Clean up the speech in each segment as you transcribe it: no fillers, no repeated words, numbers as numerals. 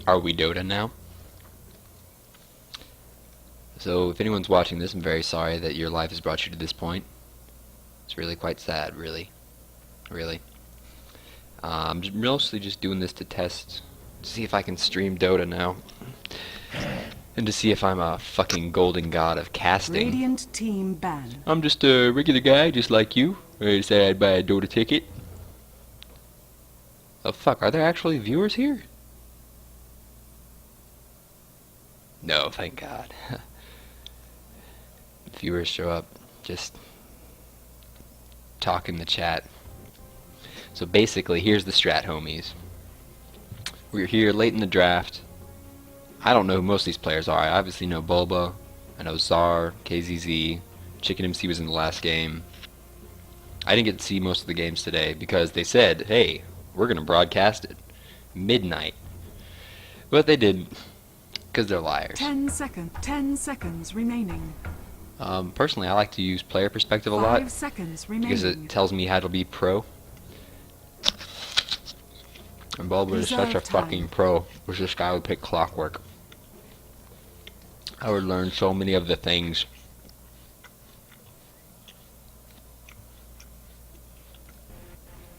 Are we Dota now? So if anyone's watching this, I'm very sorry that your life has brought you to this point. It's really quite sad, really. Really. Mostly just doing this to test, to see if I can stream Dota now. And to see if I'm a fucking golden god of casting. Radiant team ban. I'm just a regular guy, just like you. I decided I'd buy a Dota ticket. Oh fuck, are there actually viewers here? No, thank God. Viewers show up, just talk in the chat. So basically, here's the strat, homies. We're here late in the draft. I don't know who most of these players are. I obviously know Bulba, I know Czar, KZZ, Chicken MC was in the last game. I didn't get to see most of the games today because they said, hey, we're going to broadcast it midnight. But they didn't, because they're liars. 10 seconds remaining. Personally, I like to use player perspective a 5 lot seconds remaining. because it tells me how to be pro. And Bulba is such a Reserve time. fucking pro. Wish this guy would pick Clockwork. I would learn so many of the things.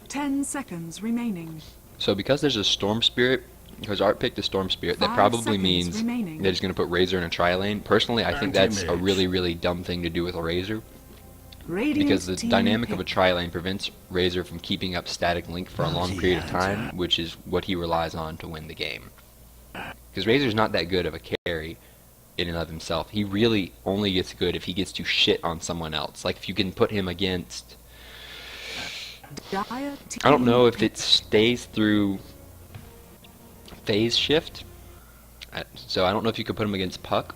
Ten seconds remaining. So because there's a Storm Spirit, because Art picked a Storm Spirit, that 5 probably seconds means remaining. that he's going to put Razor in a tri-lane. Personally, I think 30 that's a minutes. really, really dumb thing to do with a Razor. Radiant Because the team dynamic of a pick. tri-lane prevents Razor from keeping up static link for a long period of time, yeah. which is what he relies on to win the game. Because Razor's not that good of a carry in and of himself. He really only gets good if he gets to shit on someone else. Like if you can put him against... Dire I don't know team if it stays through phase shift. So I don't know if you could put him against Puck.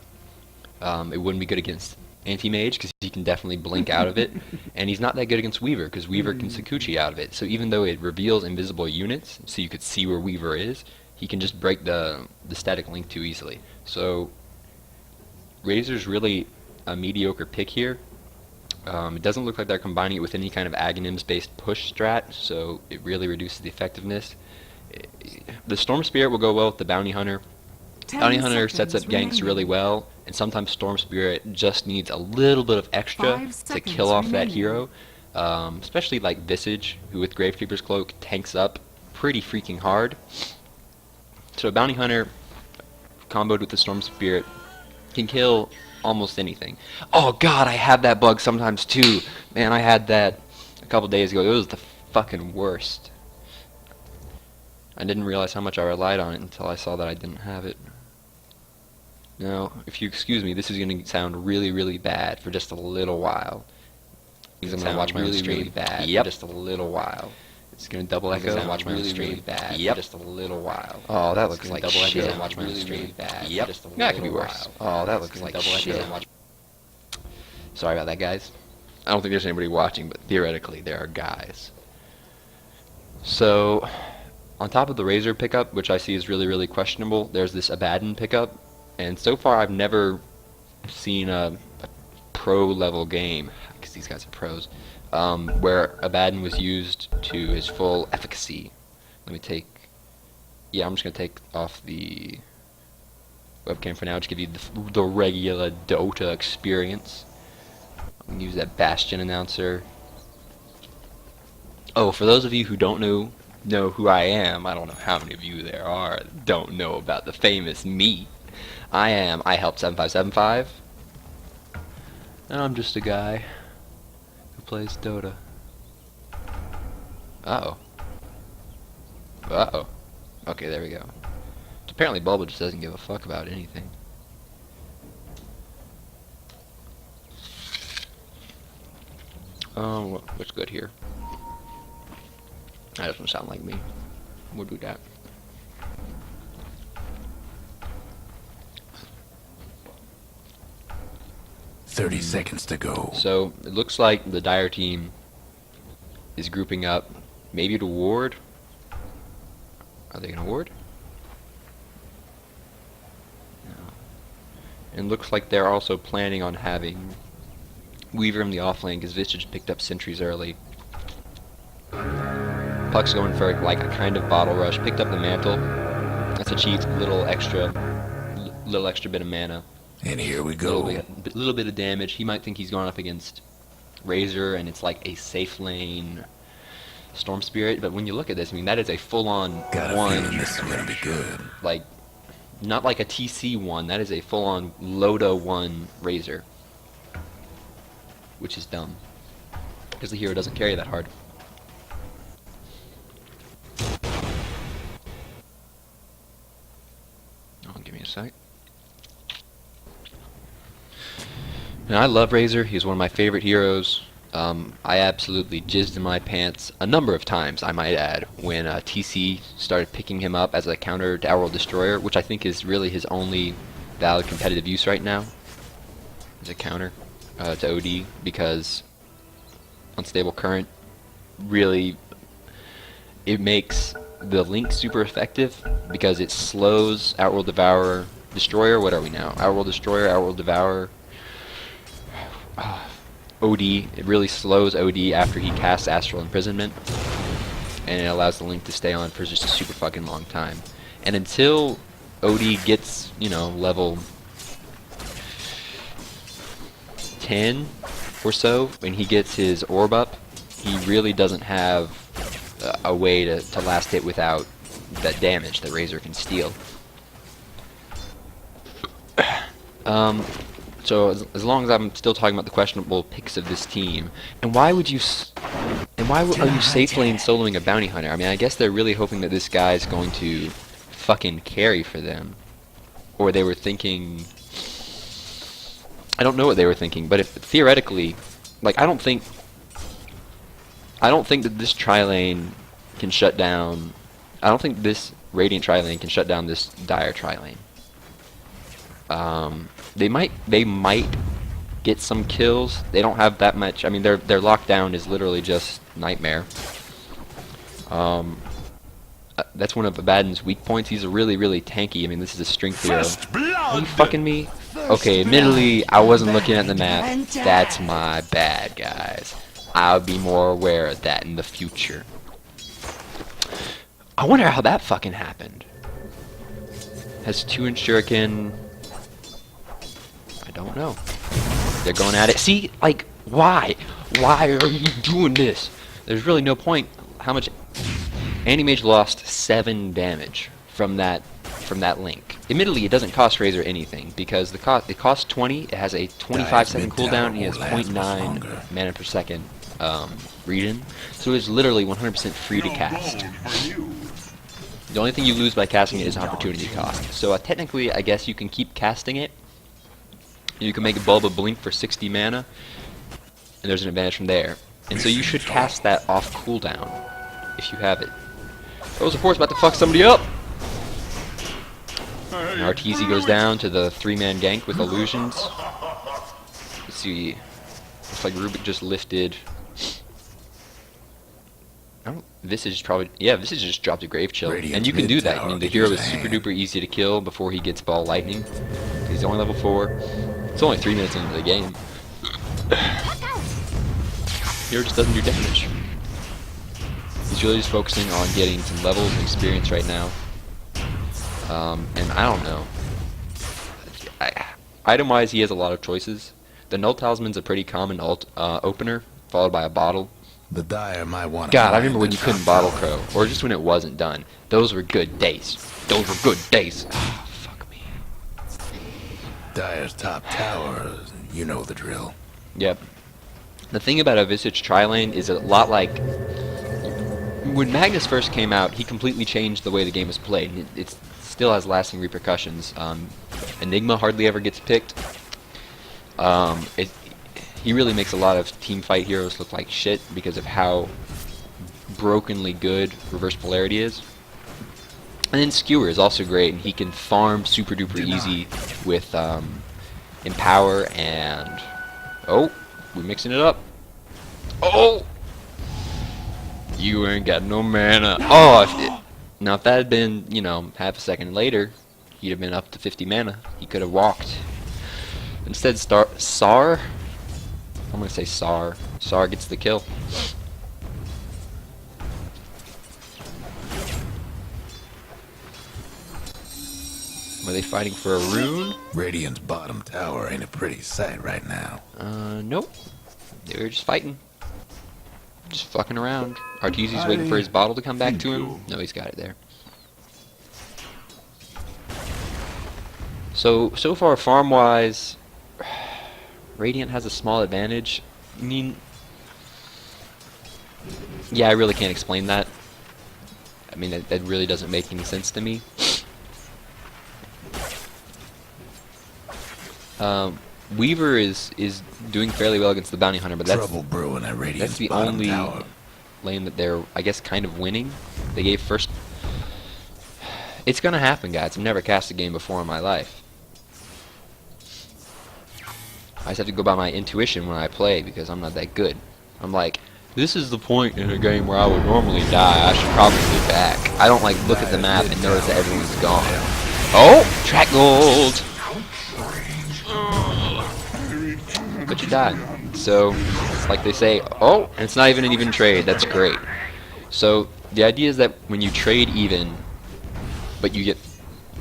It wouldn't be good against Anti-Mage because he can definitely blink out of it. And he's not that good against Weaver because Weaver can Sakuchi out of it. So even though it reveals invisible units, so you could see where Weaver is, he can just break the static link too easily. So Razor's really a mediocre pick here. It doesn't look like they're combining it with any kind of Aghanims-based push strat, so it really reduces the effectiveness. The Storm Spirit will go well with the Bounty Hunter. 10 Bounty Hunter sets up seconds ganks really remaining. well, and sometimes Storm Spirit just needs a little bit of extra 5 to seconds kill off that remaining. hero. Especially like Visage, who with Gravekeeper's Cloak tanks up pretty freaking hard. So Bounty Hunter, comboed with the Storm Spirit, can kill almost anything. Oh god, I have that bug sometimes too. Man, I had that a couple days ago. It was the fucking worst. I didn't realize how much I relied on it until I saw that I didn't have it. Now, if you excuse me, this is going to sound really, really bad for just a little while. I'm going to watch my own stream. Really bad for just a little while. It's going to double echo and watch my own stream. Really bad for just a little while. Oh, that looks like double shit. Echo and watch my own stream. Bad yep, that could be worse. Oh, that looks like shit. Sorry about that, guys. I don't think there's anybody watching, but theoretically there are guys. So, on top of the Razor pickup, which I see is really, really questionable, there's this Abaddon pickup. And so far I've never seen a pro-level game, because these guys are pros, where Abaddon was used to his full efficacy. Let me take... Yeah, I'm just going to take off the webcam for now to give you the regular Dota experience. I'm going to use that Bastion announcer. Oh, for those of you who don't know who I am, I don't know how many of you there are that don't know about the famous me. I helped 7575, and I'm just a guy who plays Dota. Uh-oh. Uh-oh. Okay, there we go. Apparently Bulba just doesn't give a fuck about anything. What's good here? That doesn't sound like me. We'll do that. Thirty seconds to go. So it looks like the Dire team is grouping up, maybe to ward. Are they gonna ward? No. And looks like they're also planning on having Weaver in the offlane because Visage picked up sentries early. Puck's going for like a kind of bottle rush, picked up the mantle. That's a cheap little extra bit of mana. And here we Little go. little bit of damage. He might think he's going up against Razor, and it's like a safe lane Storm Spirit. But when you look at this, I mean, that is a full-on Got a one. feeling this is gonna be good. Like, not like a TC one. That is a full-on Loda one Razor, which is dumb because the hero doesn't carry that hard. Oh, give me a sec. And I love Razor. He's one of my favorite heroes. I absolutely jizzed in my pants a number of times, I might add, when TC started picking him up as a counter to Outworld Destroyer, which I think is really his only valid competitive use right now, as a counter to OD, because Unstable Current really, it makes the Link super effective because it slows Outworld Devourer, Destroyer. What are we now? Outworld Destroyer, Outworld Devourer. OD, it really slows OD after he casts Astral Imprisonment, and it allows the Link to stay on for just a super fucking long time. And until OD gets, you know, level 10 or so, when he gets his orb up, he really doesn't have a way to last hit without that damage that Razor can steal. So as long as I'm still talking about the questionable picks of this team, and why would you? Are you safe lane soloing a bounty hunter? I mean, I guess they're really hoping that this guy's going to fucking carry for them, or they were thinking. I don't know what they were thinking, but if theoretically, like I don't think that this tri-lane can shut down. I don't think this Radiant tri-lane can shut down this Dire tri-lane. They might get some kills. They don't have that much. I mean, their lockdown is literally just Nightmare. That's one of Abaddon's weak points. He's a really, really tanky. I mean, this is a strength hero. Are you fucking me? Okay, admittedly, I wasn't looking at the map. That's my bad, guys. I'll be more aware of that in the future. I wonder how that fucking happened. Has 2-inch shuriken. I don't know. They're going at it. See, like, why? Why are you doing this? There's really no point. How much? Anti-Mage lost 7 damage from that Link. Admittedly, it doesn't cost Razor anything because it costs 20. It has a 25-second cooldown. And he has 0.9 mana per second regen, so it's literally 100% free to cast. The only thing you lose by casting it is opportunity cost. So technically, I guess you can keep casting it. You can make a Bulba blink for 60 mana, and there's an advantage from there. And so you should cast that off cooldown if you have it. Those of course about to fuck somebody up. And Arteezy goes down to the 3-man gank with illusions. Let's see. Looks like Rubik just lifted. Visage probably, yeah, Visage just dropped a Grave Chill, and you can do that. I mean, the hero is super duper easy to kill before he gets Ball Lightning. He's only level 4. It's only 3 minutes into the game. Hero just doesn't do damage. He's really just focusing on getting some levels and experience right now. And I don't know. Item-wise, he has a lot of choices. The Null Talisman's a pretty common opener, followed by a bottle. The Dire might want. God, I remember when you couldn't bottle Crow, or just when it wasn't done. Those were good days. Those were good days. Oh, fuck me. Dire's top tower, you know the drill. Yep. The thing about a Visage tri-lane is a lot like when Magnus first came out. He completely changed the way the game was played. And it still has lasting repercussions. Enigma hardly ever gets picked. He really makes a lot of team fight heroes look like shit because of how brokenly good Reverse Polarity is. And then Skewer is also great, and he can farm super duper easy with Empower and... Oh, we're mixing it up. Oh! You ain't got no mana. Oh, now if that had been, you know, half a second later, he'd have been up to 50 mana. He could have walked. Instead, Sar... I'm gonna say Sar. Sar gets the kill. Were they fighting for a rune? Radiant's bottom tower ain't a pretty sight right now. Nope. They were just fighting. Just fucking around. Arteezy's waiting for his bottle to come back to him. No, he's got it there. So far, farm-wise, Radiant has a small advantage. I mean, yeah, I really can't explain that. I mean, that really doesn't make any sense to me. Weaver is doing fairly well against the Bounty Hunter, but Trouble brewing at Radiant's that's the bottom only tower. lane that they're, I guess, kind of winning. They gave first. It's gonna happen, guys. I've never cast a game before in my life. I just have to go by my intuition when I play because I'm not that good. I'm like, this is the point in a game where I would normally die. I should probably be back. I don't like look at the map and notice that everyone's gone. Oh, track gold. But you died. So it's like they say, oh, and it's not even an even trade. That's great. So the idea is that when you trade even, but you get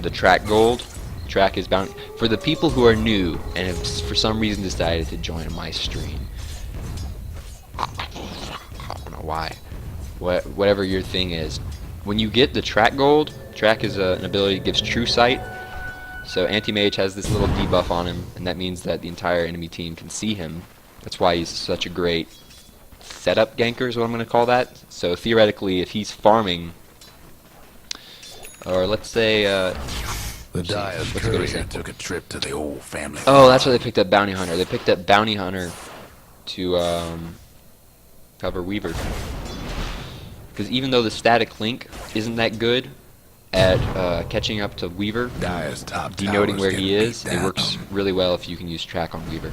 the track gold. Track is bound for the people who are new and have for some reason decided to join my stream. I don't know why. Whatever your thing is, when you get the track gold, track is an ability that gives true sight. So anti-mage has this little debuff on him, and that means that the entire enemy team can see him. That's why he's such a great setup ganker is what I'm going to call that. So theoretically, if he's farming, or let's say The Dyer's what's it gonna say? courier took a trip to the old family. Oh, that's why they picked up Bounty Hunter. They picked up Bounty Hunter to cover Weaver. Because even though the static link isn't that good at catching up to Weaver, Dyer's top denoting tower's where getting he is, beat it down. works really well if you can use track on Weaver.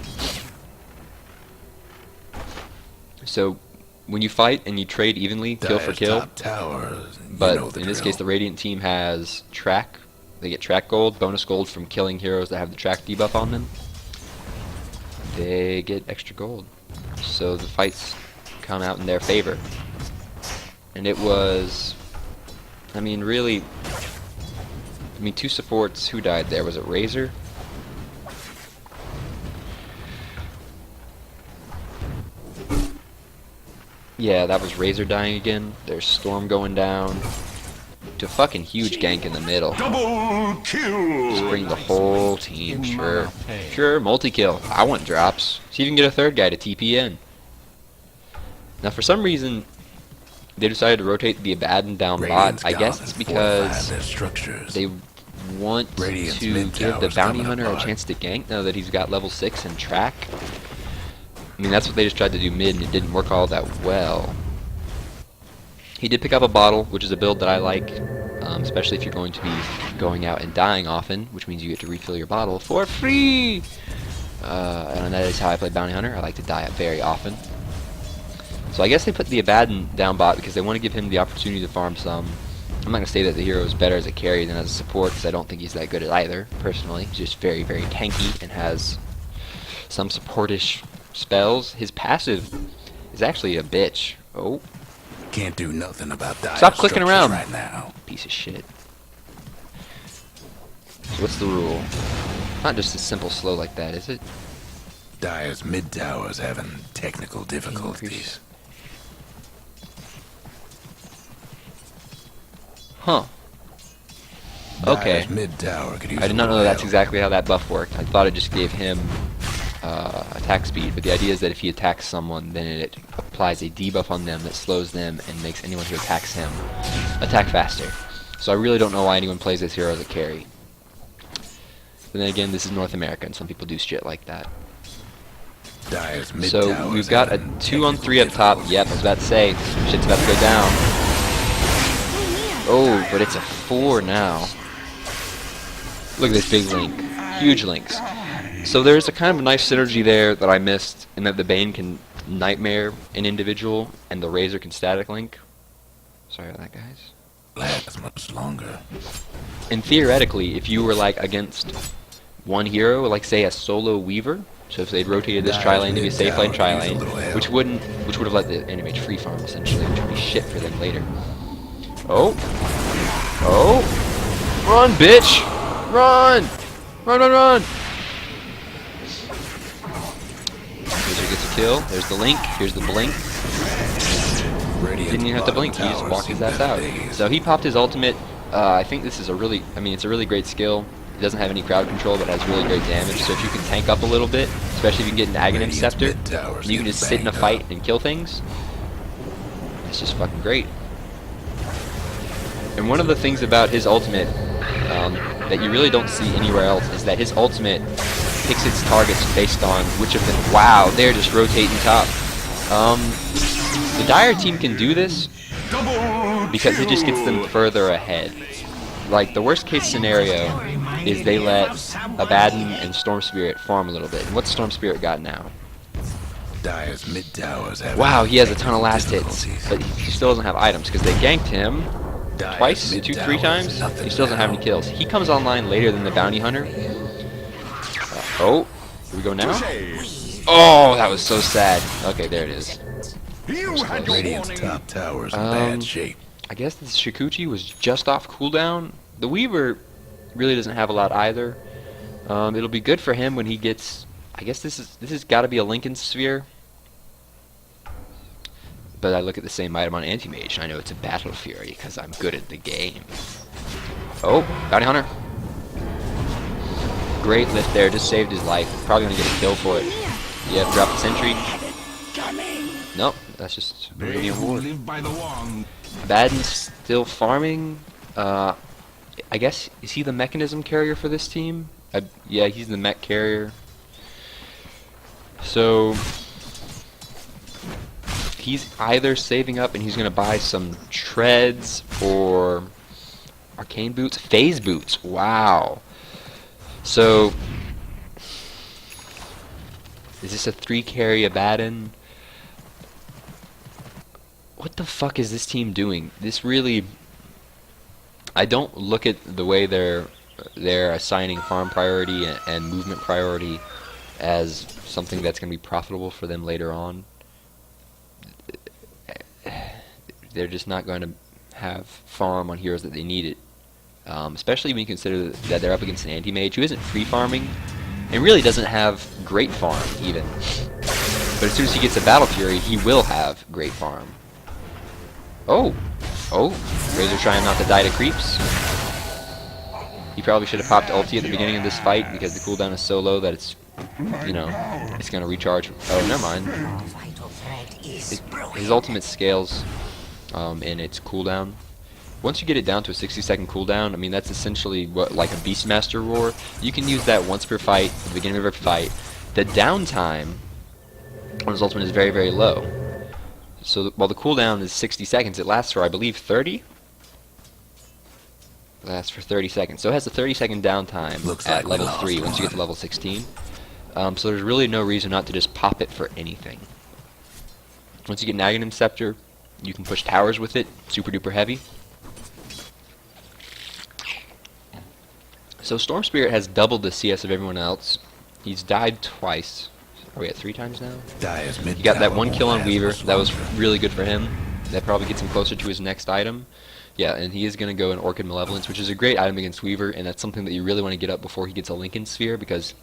So when you fight and you trade evenly, kill for Dyer's kill, top towers, you but know the in this drill. case the Radiant team has track. They get track gold, bonus gold from killing heroes that have the track debuff on them. They get extra gold. So the fights come out in their favor. And it was, I mean, really, two supports. Who died there? Was it Razor? Yeah, that was Razor dying again. There's Storm going down. To fucking huge gank in the middle. Double kill. Just bring the whole team, sure. Sure, multi-kill. I want drops. See if you can get a third guy to TP in. Now, for some reason, they decided to rotate the Abaddon down Radiant's bot. I guess gone it's and fortified because their structures. they want Radiant's to mid give the tower's Bounty coming Hunter a apart. chance to gank now that he's got level 6 and track. I mean, that's what they just tried to do mid, and it didn't work all that well. He did pick up a bottle, which is a build that I like, especially if you're going to be going out and dying often, which means you get to refill your bottle for free! And that is how I play Bounty Hunter. I like to die very often. So I guess they put the Abaddon down bot because they want to give him the opportunity to farm some. I'm not going to say that the hero is better as a carry than as a support, because I don't think he's that good at either, personally. He's just very, very tanky and has some supportish spells. His passive is actually a bitch. Oh. Can't do nothing about Dyer's Stop clicking structures around. right now. Piece of shit. So what's the rule? Not just as simple slow like that, is it? Dyer's mid tower's having technical difficulties. Increase. Huh. Okay. Dyer's mid tower could use I did a not know little that's help. exactly how that buff worked. I thought it just gave him attack speed, but the idea is that if he attacks someone, then it applies a debuff on them that slows them and makes anyone who attacks him attack faster. So I really don't know why anyone plays this hero as a carry. But then again, this is North America, and some people do shit like that. Dyer's mid So tower's we've got a having 2-on-3 up technical top. Yep, I was about to say, shit's about to go down. Oh, but it's a 4 now. Look at this big link. Huge links. So there's a kind of nice synergy there that I missed, in that the Bane can Nightmare an individual, and the Razor can static link. Sorry about that, guys. lasts much longer. And theoretically, if you were like against one hero, like say a solo Weaver, so if they'd rotated this tri-lane to be a safe lane tri-lane, which would have let the enemy free farm essentially, which would be shit for them later. Oh, run, bitch! Run! Run, run, run! Wizard gets a kill. There's the link. Here's the blink. Didn't even have to blink. He just walked his ass out. So he popped his ultimate. I think this is a really, it's a really great skill. It doesn't have any crowd control, but has really great damage. So if you can tank up a little bit, especially if you can get an Aghanim Scepter, and you can just sit in a fight and kill things, it's just fucking great. And one of the things about his ultimate that you really don't see anywhere else is that his ultimate picks its targets based on which of them. Wow, they're just rotating top. The Dire team can do this because it just gets them further ahead. Like, the worst case scenario is they let Abaddon and Storm Spirit farm a little bit. And what's Storm Spirit got now? Dire's mid towers have Wow, he has a ton of last hits, but he still doesn't have items because they ganked him twice, three times. He still doesn't have any kills. He comes online later than the Bounty Hunter. Oh, here we go now. Oh, that was so sad. Okay, there it is. Radiant's top towers in bad shape. I guess the Shikuchi was just off cooldown. The Weaver really doesn't have a lot either. It'll be good for him when he gets. I guess this has got to be a Lincoln Sphere. But I look at the same item on Anti-Mage, and I know it's a Battle Fury because I'm good at the game. Oh, Bounty Hunter. Great lift there, just saved his life. Probably gonna get a kill for it. Yep, drop the sentry. Nope, that's just Meridian Ward. Abaddon's still farming. I guess, is he the mechanism carrier for this team? Yeah, he's the mech carrier. So he's either saving up and he's gonna buy some treads or arcane boots, phase boots. Wow. So is this a 3 carry Abaddon? What the fuck is this team doing? This really, I don't look at the way they're assigning farm priority and movement priority as something that's going to be profitable for them later on. They're just not going to have farm on heroes that they need it. Especially when you consider that they're up against an anti-mage who isn't free farming and really doesn't have great farm even. But as soon as he gets a Battle Fury, he will have great farm. Oh, Razor trying not to die to creeps. He probably should have popped ulti at the beginning of this fight because the cooldown is so low that it's, you know, it's gonna recharge. Oh, never mind. His ultimate scales in its cooldown. Once you get it down to a 60-second cooldown, I mean that's essentially what like a Beastmaster roar. You can use that once per fight, at the beginning of every fight. The downtime on his ultimate is very, very low. So while the cooldown is 60 seconds, it lasts for, I believe, 30? It lasts for 30 seconds. So it has a 30-second downtime at level 3 once you get to level 16. So there's really no reason not to just pop it for anything. Once you get an Aghanim Scepter, you can push towers with it, super duper heavy. So Storm Spirit has doubled the CS of everyone else. He's died twice. Are we at 3 times now? He got that 1 kill on Weaver. That was really good for him. That probably gets him closer to his next item. Yeah, and he is going to go in Orchid Malevolence, which is a great item against Weaver, and that's something that you really want to get up before he gets a Lincoln Sphere, because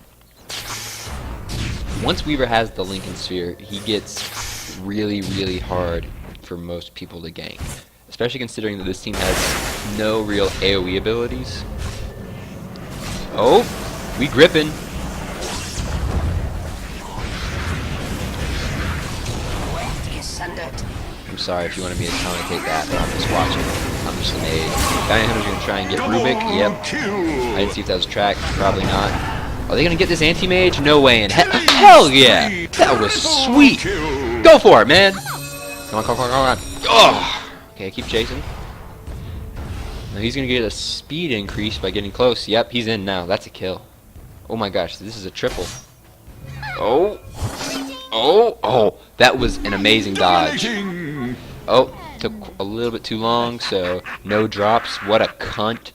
once Weaver has the Lincoln Sphere, he gets really, really hard for most people to gank. Especially considering that this team has no real AoE abilities. Oh, we gripping. I'm sorry if you wanted me to commentate that, but I'm just watching. I'm just an aide. Bounty Hunter's gonna try and get Rubik. Yep. I didn't see if that was tracked. Probably not. Are they gonna get this anti-mage? No way in hell yeah! That was sweet! Go for it, man! Come on, come on, come on, come on. Oh! Okay, keep chasing. Now he's gonna get a speed increase by getting close. Yep, he's in now. That's a kill. Oh my gosh, this is a triple. Oh! Oh! Oh! That was an amazing dodge. Oh, took a little bit too long, so no drops. What a cunt.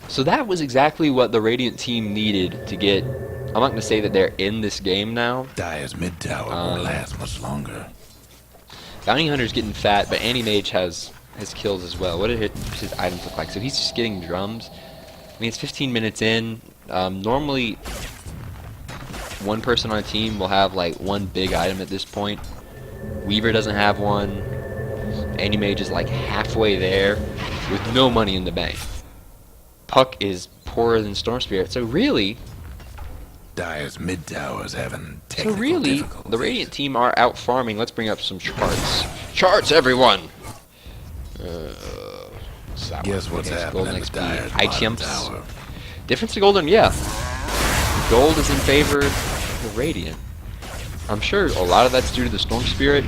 So that was exactly what the Radiant team needed to get. I'm not going to say that they're in this game now. Dire's mid tower won't last much longer. Bounty Hunter's getting fat, but Anti-Mage has kills as well. What did his items look like? So he's just getting drums. mean, it's 15 minutes in. Normally, one person on a team will have like one big item at this point. Weaver doesn't have one. Anti-Mage is like halfway there with no money in the bank. Puck is poorer than Storm Spirit. So really, Dire's mid tower's having technical the difficulties. Radiant team are out farming. Let's bring up some charts. Charts, everyone! Guess what's Gold happening XP. to Dire's High bottom jumps. tower? Difference to Golden, yeah. Gold is in favor of the Radiant. I'm sure a lot of that's due to the Storm Spirit,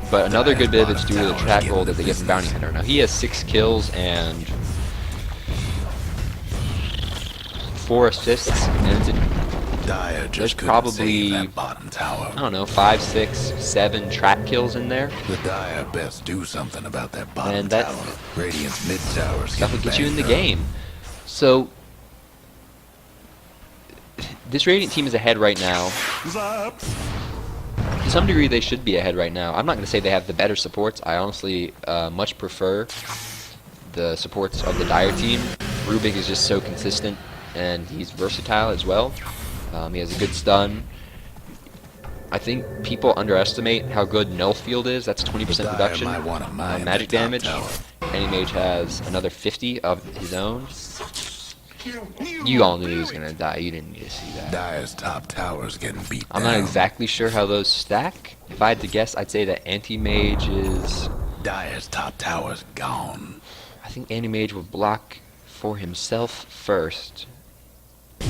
but another good bit of it's due to the track gold that they get from Bounty Hunter. Now he has 6 kills and 4 assists, and Dire there's just couldn't probably, save that bottom tower. I don't know, 5, 6, 7 track kills in there. The Dire best do something about that bottom And that tower. Radiant's mid tower's stuff will getting get you in the banged up. game. So this Radiant team is ahead right now. Zap. To some degree, they should be ahead right now. I'm not going to say they have the better supports. I honestly much prefer the supports of the Dire team. Rubik is just so consistent, and he's versatile as well. He has a good stun. I think people underestimate how good NEL field is. That's 20% Dire reduction might wanna mine magic the top damage. tower. Anti-Mage has another 50 of his own. You all knew he was going to die. You didn't need to see that. Dire's top tower's getting beat I'm down. not exactly sure how those stack. If I had to guess, I'd say that Anti-Mage is... Dire's top tower's gone. I think Anti-Mage will block for himself first. So...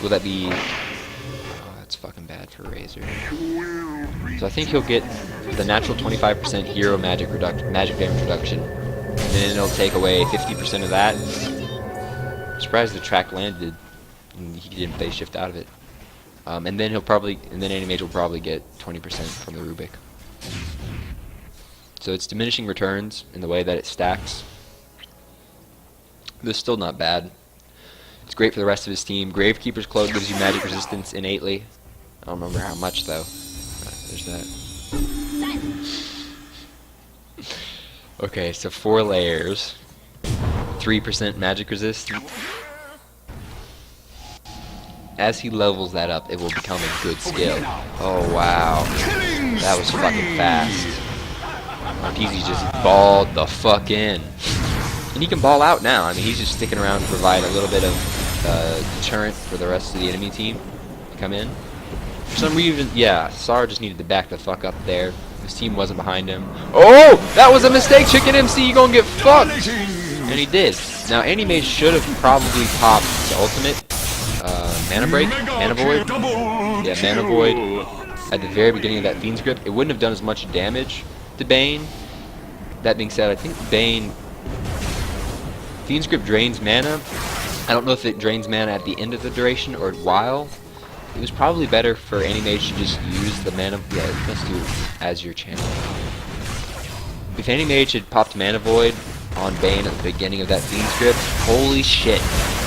will that be... oh, that's fucking bad for Razor. So I think he'll get the natural 25% hero magic damage reduction. And then it'll take away 50% of that. I'm surprised the track landed and he didn't phase shift out of it. And then Anti-Mage will probably get 20% from the Rubik. So it's diminishing returns in the way that it stacks. But it's still not bad. It's great for the rest of his team. Gravekeeper's Cloak gives you magic resistance innately. I don't remember how much though. There's that. Okay, so 4 layers. 3% magic resist. As he levels that up, it will become a good skill. Oh wow. That was fucking fast. Peasy just balled the fuck in. And he can ball out now. I mean, he's just sticking around to provide a little bit of deterrent for the rest of the enemy team to come in. For some reason, yeah, Sar just needed to back the fuck up there. His team wasn't behind him. Oh! That was a mistake! Chicken MC, you gonna get fucked! And he did. Now, Anti-Mage should have probably popped the ultimate. Mana Break? Mana Void? Yeah, Mana Void. At the very beginning of that Fiend's Grip. It wouldn't have done as much damage to Bane. That being said, I think Bane... Fiend's Grip drains mana. I don't know if it drains mana at the end of the duration or while. It was probably better for Anti-Mage to just use the mana... yeah, let's do as your channel. If Anti-Mage had popped Mana Void on Bane at the beginning of that Fiend's Grip, holy shit.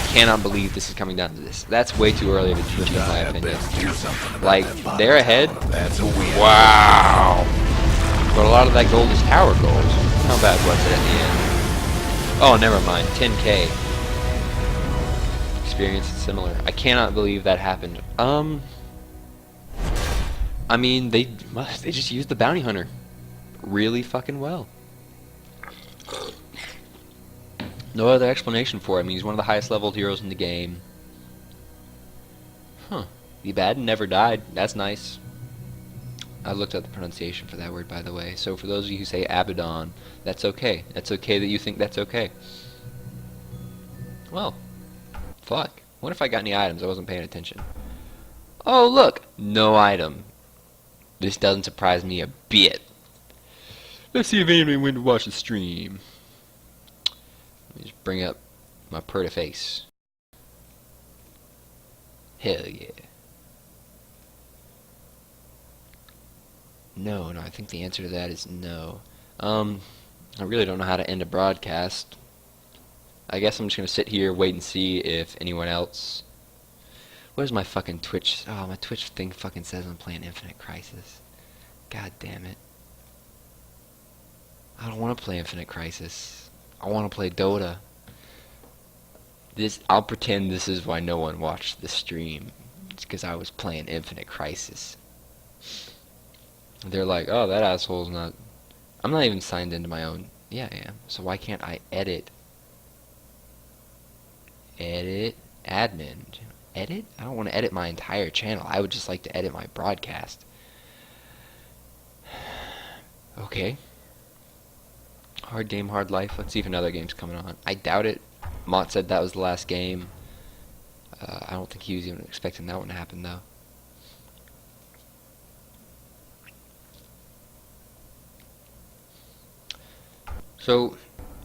Cannot believe this is coming down to this. That's way too early of a judgment, in my opinion. Like, they're ahead. That's a win. Wow. But a lot of that gold is tower gold. How bad was it at the end? Oh, never mind. 10k. Experience is similar. I cannot believe that happened. I mean, they just used the bounty hunter really fucking well. No other explanation for it. I mean, he's one of the highest leveled heroes in the game. Huh. The bad never died. That's nice. I looked up the pronunciation for that word, by the way. So for those of you who say Abaddon, that's okay. That's okay that you think that's okay. Well, fuck. What if I got any items? I wasn't paying attention. Oh, look! No item. This doesn't surprise me a bit. Let's see if anyone went to watch the stream. Let me just bring up my pretty face. Hell yeah. No, I think the answer to that is no. I really don't know how to end a broadcast. I guess I'm just gonna sit here, wait and see if anyone else... Where's my fucking Twitch? Oh, my Twitch thing fucking says I'm playing Infinite Crisis. God damn it. I don't want to play Infinite Crisis. I want to play DotA. I'll pretend this is why no one watched the stream. It's because I was playing Infinite Crisis. They're like, oh, that asshole's not... I'm not even signed into my own... Yeah, I am. So why can't I edit? Edit? Admin. Edit? I don't want to edit my entire channel. I would just like to edit my broadcast. Okay. Hard game, hard life. Let's see if another game's coming on. I doubt it. Mott said that was the last game. I don't think he was even expecting that one to happen, though. So,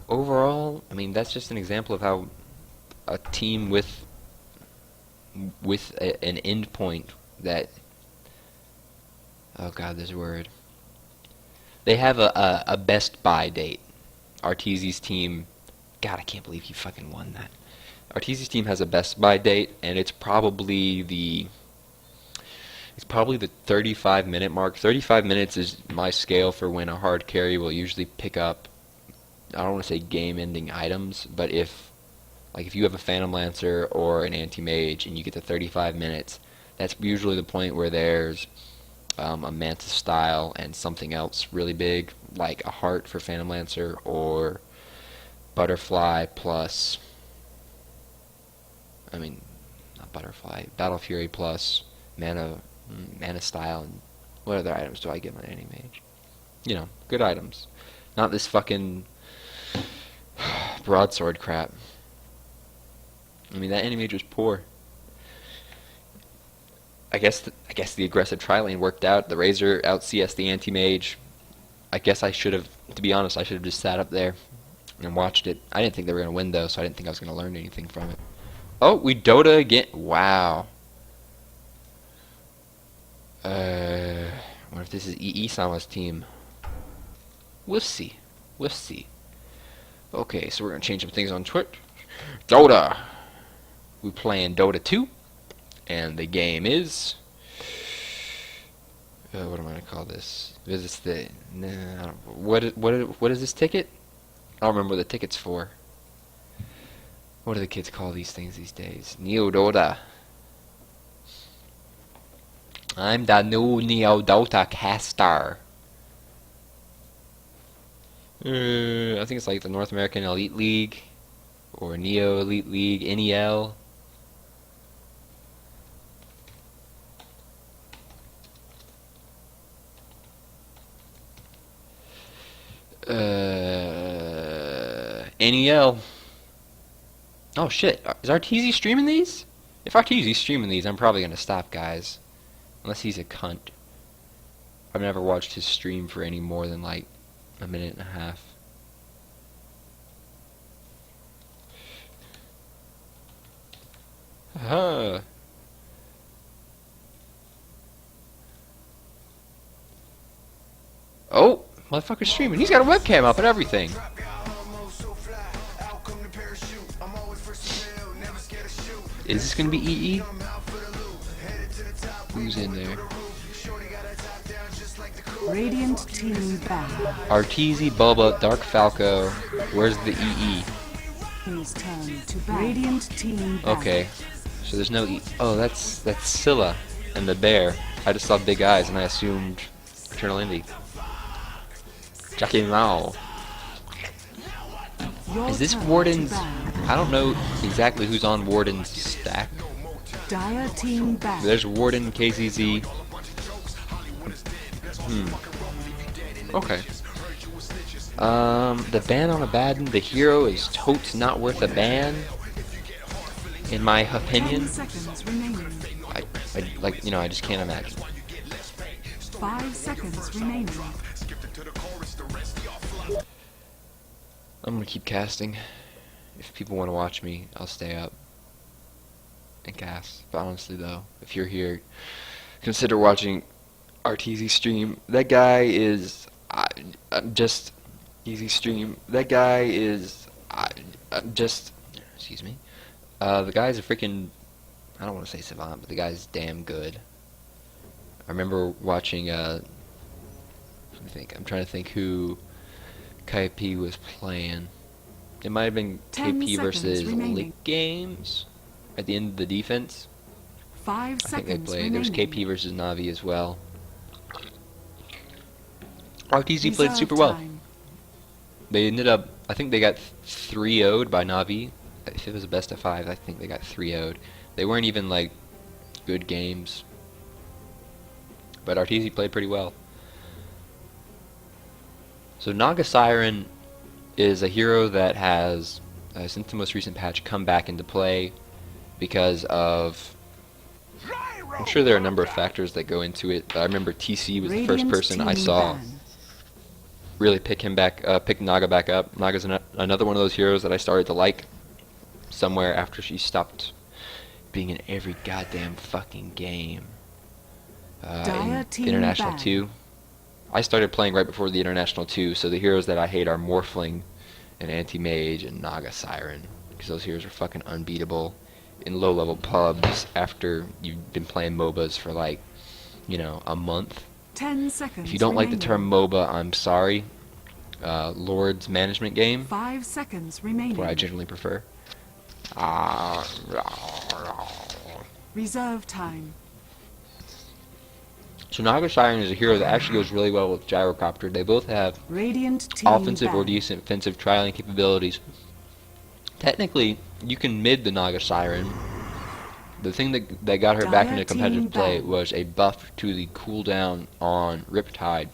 overall, I mean, that's just an example of how a team with an end point that... Oh god, this word. They have a best buy date. Arteezy's team... God, I can't believe he fucking won that. Arteezy's team has a best buy date, and it's probably the 35-minute mark. 35 minutes is my scale for when a hard carry will usually pick up, I don't want to say game-ending items, but if you have a Phantom Lancer or an Anti-Mage and you get to 35 minutes, that's usually the point where there's a Mantis style and something else really big, like a Heart for Phantom Lancer or Butterfly plus... I mean, not Butterfly, Battle Fury plus Mana style, and what other items do I get on Anti-Mage? You know, good items. Not this fucking broadsword crap. I mean, that Anti-Mage was poor. I guess the aggressive tri-lane worked out. The Razor out CS the Anti-Mage. I guess I should have, to be honest, I should have just sat up there and watched it. I didn't think they were going to win, though, so I didn't think I was going to learn anything from it. Oh, we DotA again. Wow. What if this is EE-sama's team? We'll see. We'll see. Okay, so we're going to change some things on Twitch. DotA. We're playing DotA2. And the game is... what am I going to call this? Is this the... Nah, I don't... What is this ticket? I don't remember what the ticket's for. What do the kids call these things these days? Neo DotA. I'm the new Neo DotA caster. I think it's like the North American Elite League. Or Neo Elite League, NEL. NEL. Oh shit, is Arteezy streaming these? If Arteezy's streaming these, I'm probably gonna stop, guys. Unless he's a cunt. I've never watched his stream for any more than like a minute and a half. Huh. Oh, motherfucker's streaming. He's got a webcam up and everything. Is this gonna be EE? Who's in there? Radiant team back. Arteezy, Boba, Dark Falco. Where's the EE? His turn to back. Radiant team back. Okay, so there's no E. Oh, that's Scylla and the bear. I just saw big eyes and I assumed Eternal Indy. Jackie Mao. Is this Warden's... I don't know exactly who's on Warden's stack. Dire team back. There's Warden, KZZ. Okay. The ban on Abaddon, the hero, is totes not worth a ban. In my opinion. 10 seconds remaining. I just can't imagine. 5 seconds remaining. I'm gonna keep casting. If people want to watch me, I'll stay up and cast. But honestly, though, if you're here, consider watching Arteezy stream. That guy is just easy stream. That guy is just. Excuse me. The guy's a freaking. I don't want to say savant, but the guy's damn good. I remember watching. I'm trying to think who Kai P was playing. It might have been 10 KP seconds versus remaining. Lick Games at the end of the defense. 5 I think they seconds played. There was remaining. KP versus Navi as well. RTZ played Reserve super well. time. They ended up, I think they got 3-0'd by Navi. If it was a best of 5, I think they got 3-0'd. They weren't even like good games. But RTZ played pretty well. So Naga Siren is a hero that has, since the most recent patch, come back into play because of, I'm sure there are a number of factors that go into it, but I remember TC was the first Radiant person I team saw ban. really pick Naga back up. Naga's another one of those heroes that I started to like somewhere after she stopped being in every goddamn fucking game. Dire In team International ban. 2. I started playing right before the International 2, so the heroes that I hate are Morphling and Anti-Mage and Naga Siren, because those heroes are fucking unbeatable in low-level pubs after you've been playing MOBAs for like, you know, a month. 10 seconds If you don't like the remaining. term MOBA, I'm sorry. Lord's Management Game, 5 seconds remaining. what I generally prefer. Reserve time. So Naga Siren is a hero that actually goes really well with Gyrocopter. They both have Radiant team offensive or ban. decent defensive trialing capabilities. Technically, you can mid the Naga Siren. The thing that got her back Dire into competitive team play ban. was a buff to the cooldown on Riptide.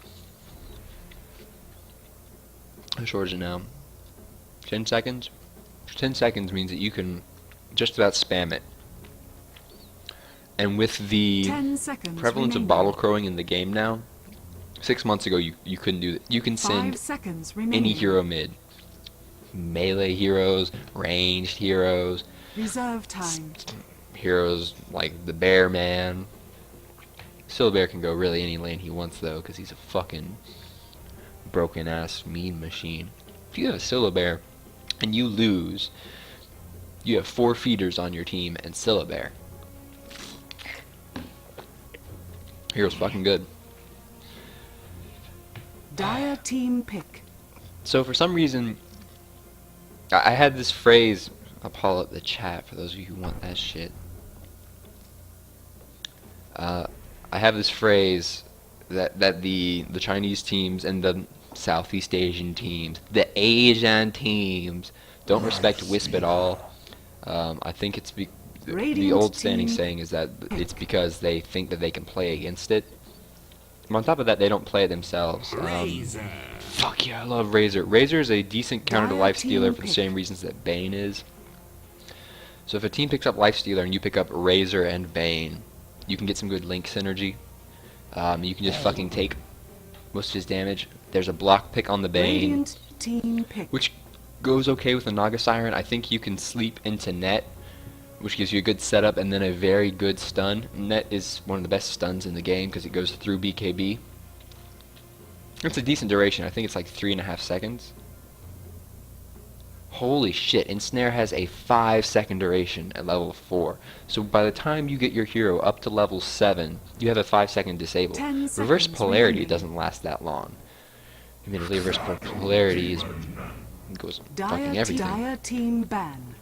How short is it now? 10 seconds? 10 seconds means that you can just about spam it. And with the 10 seconds prevalence remaining. of bottle crowing in the game now, 6 months ago you couldn't do that. You can 5 send seconds remaining. any hero mid. Melee heroes, ranged heroes, Reserve time. heroes like the Bear Man. Bear can go really any lane he wants though, because he's a fucking broken ass mean machine. If you have a Bear and you lose, you have 4 feeders on your team and Bear. Hero's fucking good. Dire team pick. So for some reason, I had this phrase. I'll pull up the chat for those of you who want that shit. I have this phrase that the Chinese teams and the Southeast Asian teams, the Asian teams, don't respect Wisp at all. I think it's the Radiant old standing team saying is that it's because they think that they can play against it. And on top of that, they don't play it themselves. Fuck yeah, I love Razor. Razor is a decent counter to Dire Lifestealer team for the pick. same reasons that Bane is. So if a team picks up Lifestealer and you pick up Razor and Bane, you can get some good link synergy. You can just fucking take most of his damage. There's a block pick on the Bane, Radiant team pick. which goes okay with the Naga Siren. I think you can sleep into Net, which gives you a good setup, and then a very good stun. Net is one of the best stuns in the game because it goes through BKB. It's a decent duration. I think it's like 3.5 seconds. Holy shit, Ensnare has a 5-second duration at level 4. So by the time you get your hero up to level 7, you have a 5-second disable. 10 Reverse seconds polarity remaining. doesn't last that long. Admittedly, reverse polarity goes fucking everything. Dire team ban.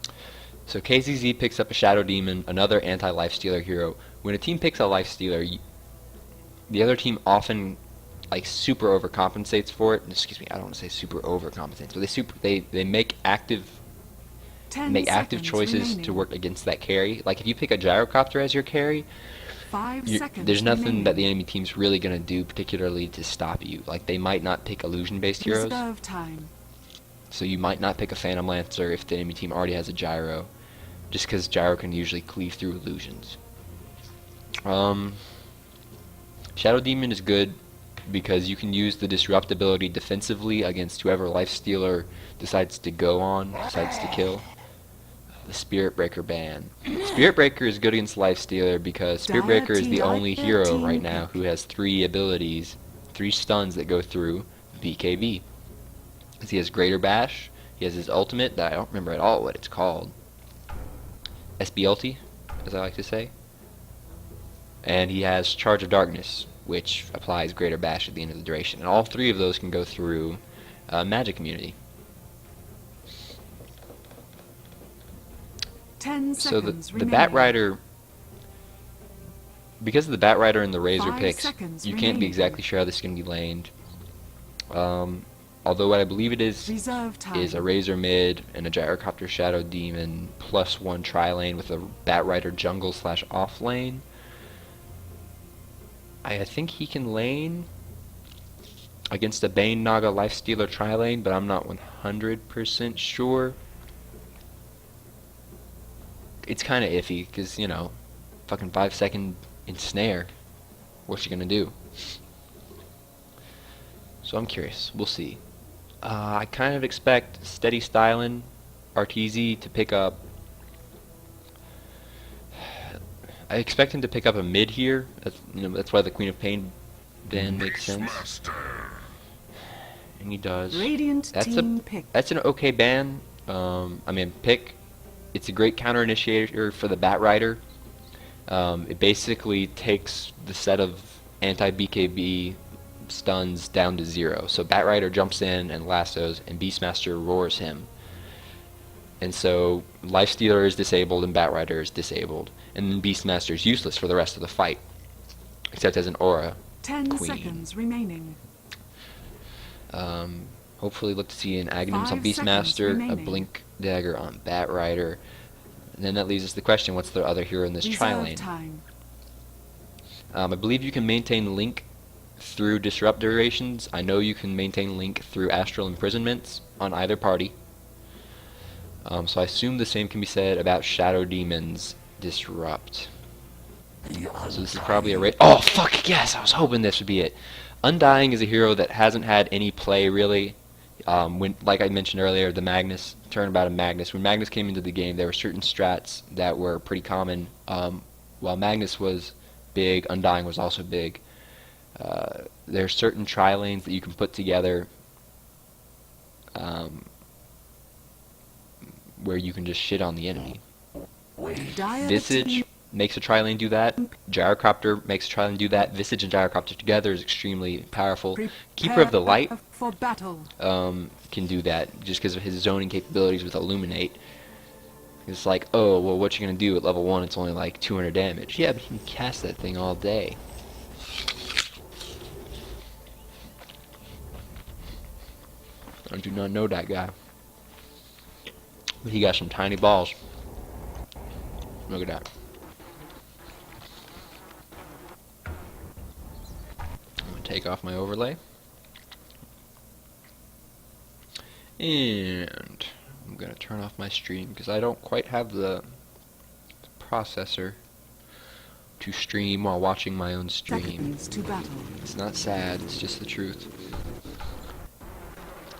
So KZZ picks up a Shadow Demon, another anti-lifestealer hero. When a team picks a lifestealer, the other team often like super overcompensates for it. Excuse me, I don't want to say super overcompensates, but they make active 10 active seconds choices remaining. to work against that carry. Like if you pick a Gyrocopter as your carry, 5 seconds there's nothing remaining. that the enemy team's really gonna do particularly to stop you. Like they might not pick illusion-based heroes. Reserve time. So you might not pick a Phantom Lancer if the enemy team already has a Gyro, just because Gyro can usually cleave through illusions. Shadow Demon is good because you can use the disruptability defensively against whoever Lifestealer decides to kill. The Spirit Breaker ban. Spirit Breaker is good against Lifestealer because Spirit Breaker is the only hero right now who has 3 abilities, 3 stuns that go through BKB. He has Greater Bash, he has his ultimate that I don't remember at all what it's called. SB ulti, as I like to say. And he has Charge of Darkness, which applies Greater Bash at the end of the duration. And all 3 of those can go through Magic Immunity. 10 So seconds the remaining. Bat Rider, because of the Bat Rider and the Razor 5 picks, seconds you can't be remaining. exactly sure how this is going to be laned. Although what I believe it is Reserve time. is a Razor mid and a Gyrocopter Shadow Demon +1 tri-lane with a Bat Rider jungle / off lane. I think he can lane against a Bane Naga Lifestealer tri-lane, but I'm not 100% sure. It's kind of iffy, because, you know, fucking 5-second ensnare. What's she gonna do? So I'm curious. We'll see. I kind of expect Steady Stylin' Arteezy to pick up. I expect him to pick up a mid here. That's why the Queen of Pain ban makes sense. And he does. Radiant team pick. That's an okay ban. I mean, pick. It's a great counter initiator for the Bat Rider. It basically takes the set of anti-BKB stuns down to 0. So Bat Rider jumps in and lassos, and Beastmaster roars him. And so Lifestealer is disabled and Bat Rider is disabled. And then Beastmaster is useless for the rest of the fight. Except as an aura 10 queen. seconds remaining. Hopefully look to see an Aghanims on 5 seconds Beastmaster, a remaining. Blink Dagger on Bat Rider. And then that leaves us the question, what's the other hero in this Reserve tri-lane? time. I believe you can maintain Link through Disrupt durations. I know you can maintain Link through Astral Imprisonments on either party. So I assume the same can be said about Shadow Demon's Disrupt. So this is probably a oh fuck yes! I was hoping this would be it. Undying is a hero that hasn't had any play really. When, like I mentioned earlier, the Magnus turnabout of Magnus. When Magnus came into the game, there were certain strats that were pretty common. While Magnus was big, Undying was also big. There are certain tri-lanes that you can put together where you can just shit on the enemy. Dire Visage team makes a tri-lane do that. Gyrocopter makes a tri-lane do that. Visage and Gyrocopter together is extremely powerful. Keeper of the Light prepare for battle. can do that just because of his zoning capabilities with Illuminate. It's like, oh, well, what you gonna do at level 1? It's only like 200 damage. Yeah, but you can cast that thing all day. I do not know that guy. But he got some tiny balls. Look at that. I'm gonna take off my overlay. And I'm gonna turn off my stream because I don't quite have the processor to stream while watching my own stream. Seconds to battle. It's not sad, it's just the truth.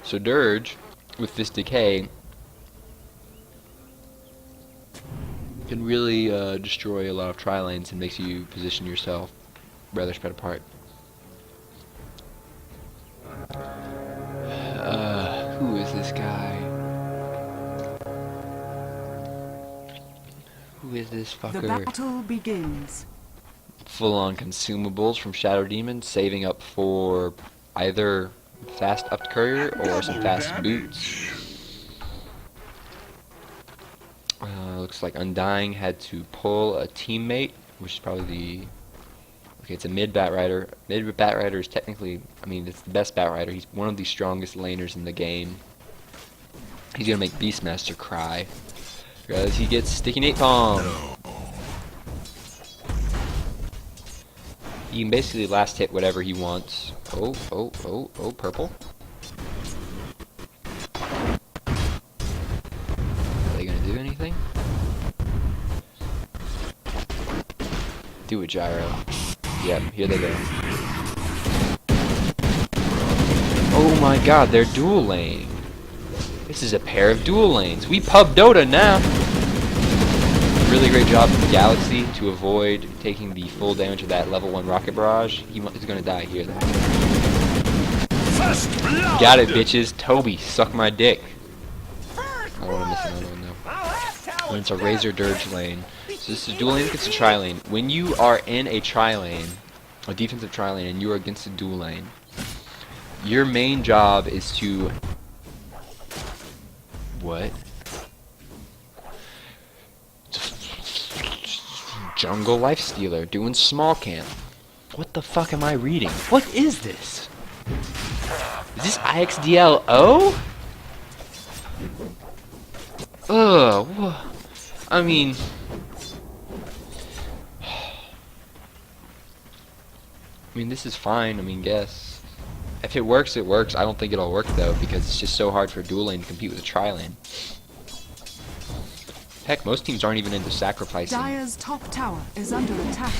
So Dirge, with this decay, can really destroy a lot of tri-lanes and makes you position yourself rather spread apart. Who is this guy? Who is this The fucker? battle begins. Full-on consumables from Shadow Demon, saving up for either fast upped courier or some fast boots. Looks like Undying had to pull a teammate, which is probably the... Okay, it's a mid Bat Rider. Mid Bat Rider is technically... I mean, it's the best Bat Rider. He's one of the strongest laners in the game. He's gonna make Beastmaster cry. Because he gets Sticky Nate Palm. You can basically last hit whatever he wants. Oh, oh, oh, oh, purple. Are they gonna do anything? Do it, Gyro. Yep, here they go. Oh my god, they're dual lane. This is a pair of dual lanes. We pub Dota now. Really great job from Galaxy to avoid taking the full damage of that level 1 rocket barrage. He's gonna die here though. First blood. Got it, bitches. Toby, suck my dick. I don't want to miss another one though. When it's a Razor Dirge lane. So this is dual lane against a tri-lane. When you are in a tri-lane, a defensive tri-lane, and you are against a dual lane, your main job is to... What? Jungle Lifestealer doing small camp. What the fuck am I reading? What is this? Is this IXDLO? Ugh. I mean... this is fine, guess. If it works, it works. I don't think it'll work, though, because it's just so hard for a dual lane to compete with a tri-lane. Heck, most teams aren't even into sacrificing Dire's top tower is under attack.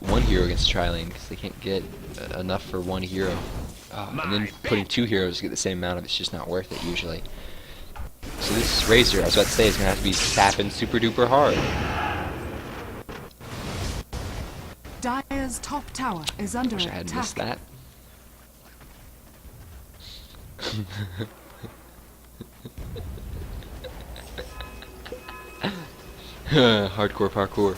one hero against tri-lane, because they can't get enough for one hero. And then putting two heroes to get the same amount of it's just not worth it, usually. So this Razor, I was about to say, is going to have to be sapping super duper hard. Dire's top tower is under Wish I had missed attack. that. Hardcore parkour.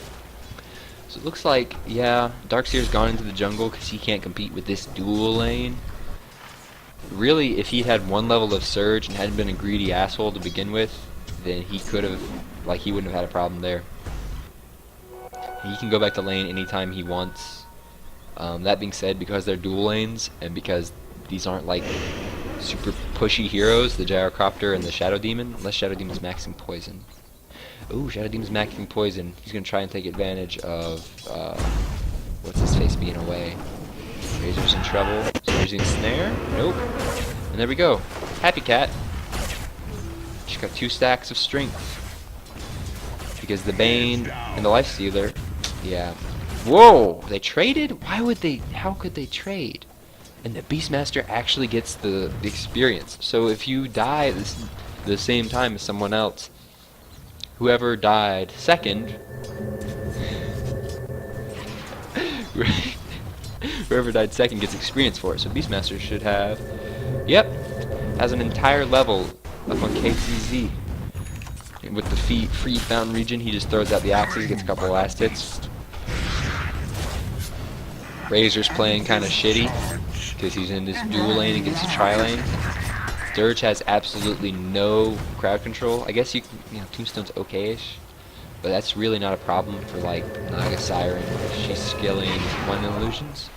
So it looks like, yeah, Darkseer's gone into the jungle because he can't compete with this dual lane. Really, if he had one level of Surge and hadn't been a greedy asshole to begin with, then he could have, he wouldn't have had a problem there. He can go back to lane anytime he wants. That being said, because they're dual lanes, and because these aren't super pushy heroes, the Gyrocopter and the Shadow Demon, unless Shadow Demon's maxing poison. Ooh, Shadow Demon's maxing poison. He's gonna try and take advantage of what's his face being away. Razor's in trouble. So using snare? Nope. And there we go. Happy Cat. She's got 2 stacks of strength. Because the Bane and the Lifestealer, yeah. Whoa! They traded? Why would they? How could they trade? And the Beastmaster actually gets the experience. So if you die at the same time as someone else, whoever died second, whoever died second gets experience for it. So Beastmaster should have, yep, has an entire level up on KCZ. With the free fountain region, he just throws out the axes, gets a couple last hits. Razor's playing kind of shitty because he's in this dual lane against tri-lane. Dirge has absolutely no crowd control. I guess Tombstone's okay-ish, but that's really not a problem for Naga Siren. She's skilling 1 in illusions.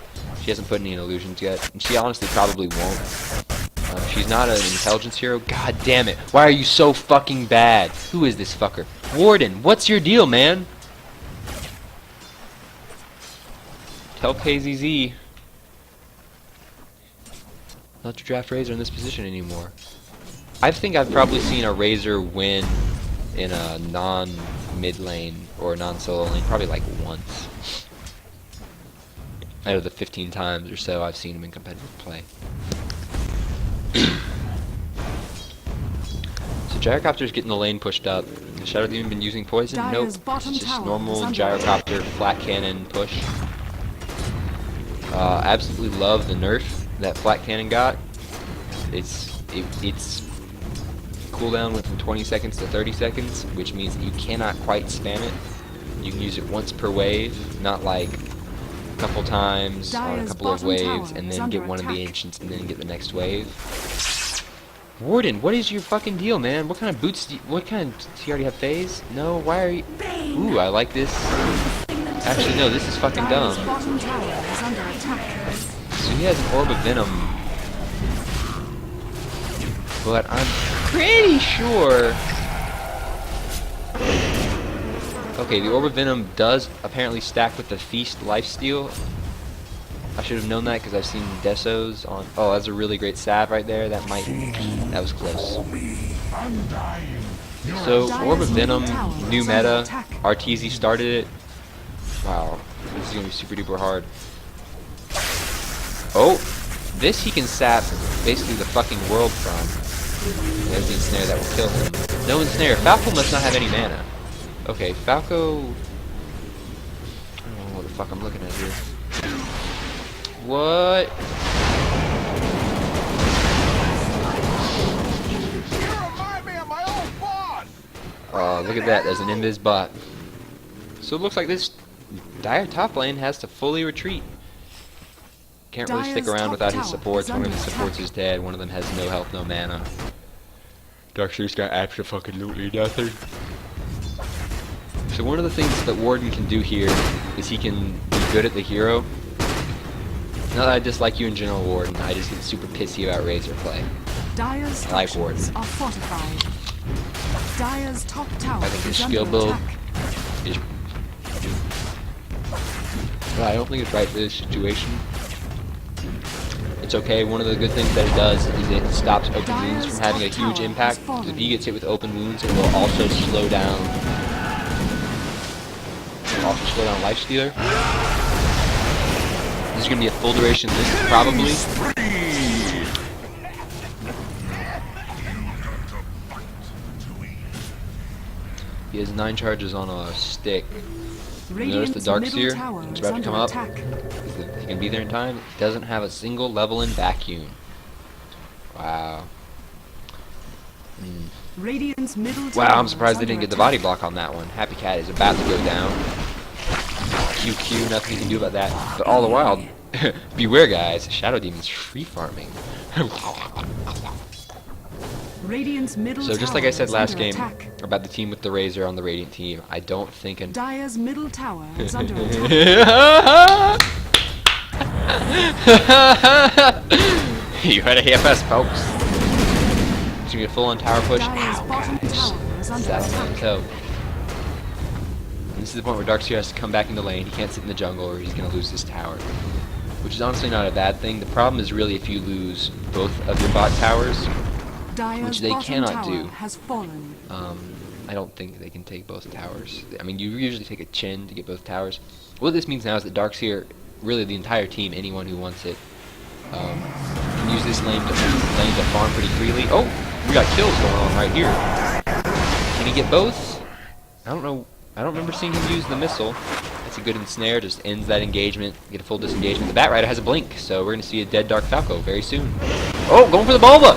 She hasn't put any in illusions yet, and she honestly probably won't. She's not an intelligence hero. God damn it! Why are you so fucking bad? Who is this fucker? Warden, what's your deal, man? Tell KZZ not to draft Razor in this position anymore. I think I've probably seen a Razor win in a non-mid lane or non-solo lane probably once. Out of the 15 times or so I've seen him in competitive play. So Gyrocopter's getting the lane pushed up. Has Shadow Demon been using poison? Dire's Nope. bottom It's just tower normal is under Gyrocopter flat cannon push. Absolutely love the nerf that flat cannon got. Its cooldown went from 20 seconds to 30 seconds, which means that you cannot quite spam it. You can use it once per wave, not a couple times on a Dire's couple of bottom waves tower and is then under get one of the attack. ancients and then get the next wave. Warden, what is your fucking deal, man? What kind of boots do you already have phase? No, why are you... Ooh, I like this. Actually, no, this is fucking Dire's dumb. bottom tower is under attack. So he has an Orb of Venom. But I'm pretty sure... Okay, the Orb of Venom does apparently stack with the Feast Lifesteal. I should have known that because I've seen Desos on... Oh, that's a really great salve right there. That was close. So, Orb of Venom, new meta. Arteezy started it. Wow, this is going to be super duper hard. Oh, this he can sap basically the fucking world from. There's the ensnare that will kill him. No ensnare. Falco must not have any mana. Okay, Falco... I don't know what the fuck I'm looking at here. What? Oh, look at that. There's an invis bot. So it looks like this Dire top lane has to fully retreat. Can't really stick Dire's around top without his tower supports. is One of under his supports attack. is dead. One of them has no health, no mana. Darkseer's got absolutely nothing. So one of the things that Warden can do here is he can be good at the hero. Not that I dislike you in general, Warden, I just get super pissy about Razor play. Dire's I like Warden. structures are fortified. Dire's top tower I think his is skill under build attack. is... Well, I don't think it's right for this situation. It's okay, one of the good things that it does is it stops open wounds from having a huge impact. If he gets hit with open wounds, it will also slow down... Lifestealer. This is going to be a full duration list, probably. He has 9 charges on a stick. Notice the Darkseer, it's about to come up. He can be there in time. He doesn't have a single level in vacuum. Wow. Radiant's middle Wow, tower I'm surprised they is didn't get the under body block on that one. Happy Cat is about to go down. QQ, nothing you can do about that. But all the while, beware guys, Shadow Demon's free farming. Radiant's middle So just like I said tower last is game under attack. about the team with the Razor on the Radiant team, I don't think an... Dire's middle tower is under attack. You heard it here first, folks. It's gonna be a full-on tower push. Dire's Ow, bottom guys. tower is under That's attack. so. This is the point where Darkseer has to come back into lane. He can't sit in the jungle or he's gonna lose his tower. Which is honestly not a bad thing. The problem is really if you lose both of your bot towers, Dire's which they bottom cannot tower do. has fallen. I don't think they can take both towers. I mean, you usually take a Chin to get both towers. What this means now is that Darkseer, really the entire team, anyone who wants it, can use this lane to farm pretty freely. Oh, we got kills going on right here. Can he get both? I don't know. I don't remember seeing him use the missile. That's a good ensnare, just ends that engagement, get a full disengagement. The Bat Rider has a blink, so we're going to see a dead Dark Falco very soon. Oh, going for the Bulba!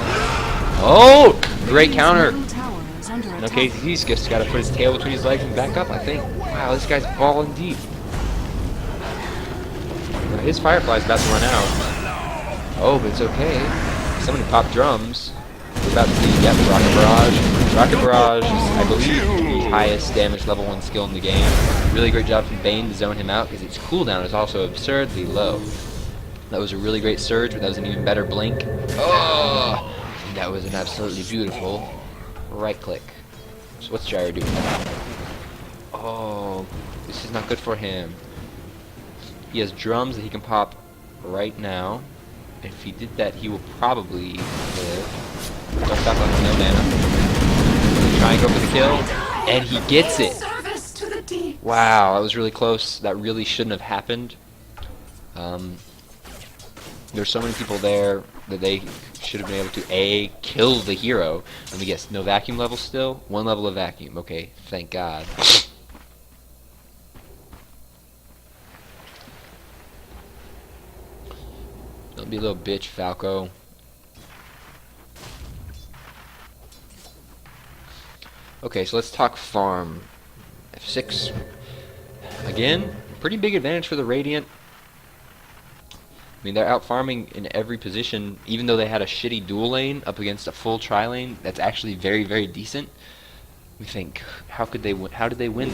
Oh, great Radiant's counter. middle tower is under No, attack. he's just got to put his tail between his legs and back up, I think. Wow, this guy's balling deep. Now, his Firefly's about to run out. Oh, but it's okay. Somebody popped drums. We're about to see, yep, Rocket Barrage. Rocket Barrage is, I believe, the highest damage level 1 skill in the game. Really great job from Bane to zone him out, because its cooldown is also absurdly low. That was a really great surge, but that was an even better blink. Oh! And that was an absolutely beautiful right click. So what's Gyro doing? Oh, this is not good for him. He has drums that he can pop right now. If he did that, he will probably live. Don't stop on no mana. Try and go for the kill, and he gets it. Wow, that was really close. That really shouldn't have happened. There's so many people there that they should have been able to A, kill the hero. Let me guess, no vacuum level still? 1 level of vacuum. Okay, thank God. Don't be a little bitch, Falco. Okay, so let's talk farm. F6. Again, pretty big advantage for the Radiant. I mean, they're out farming in every position, even though they had a shitty dual lane up against a full tri lane. That's actually very, very decent. We think, how did they win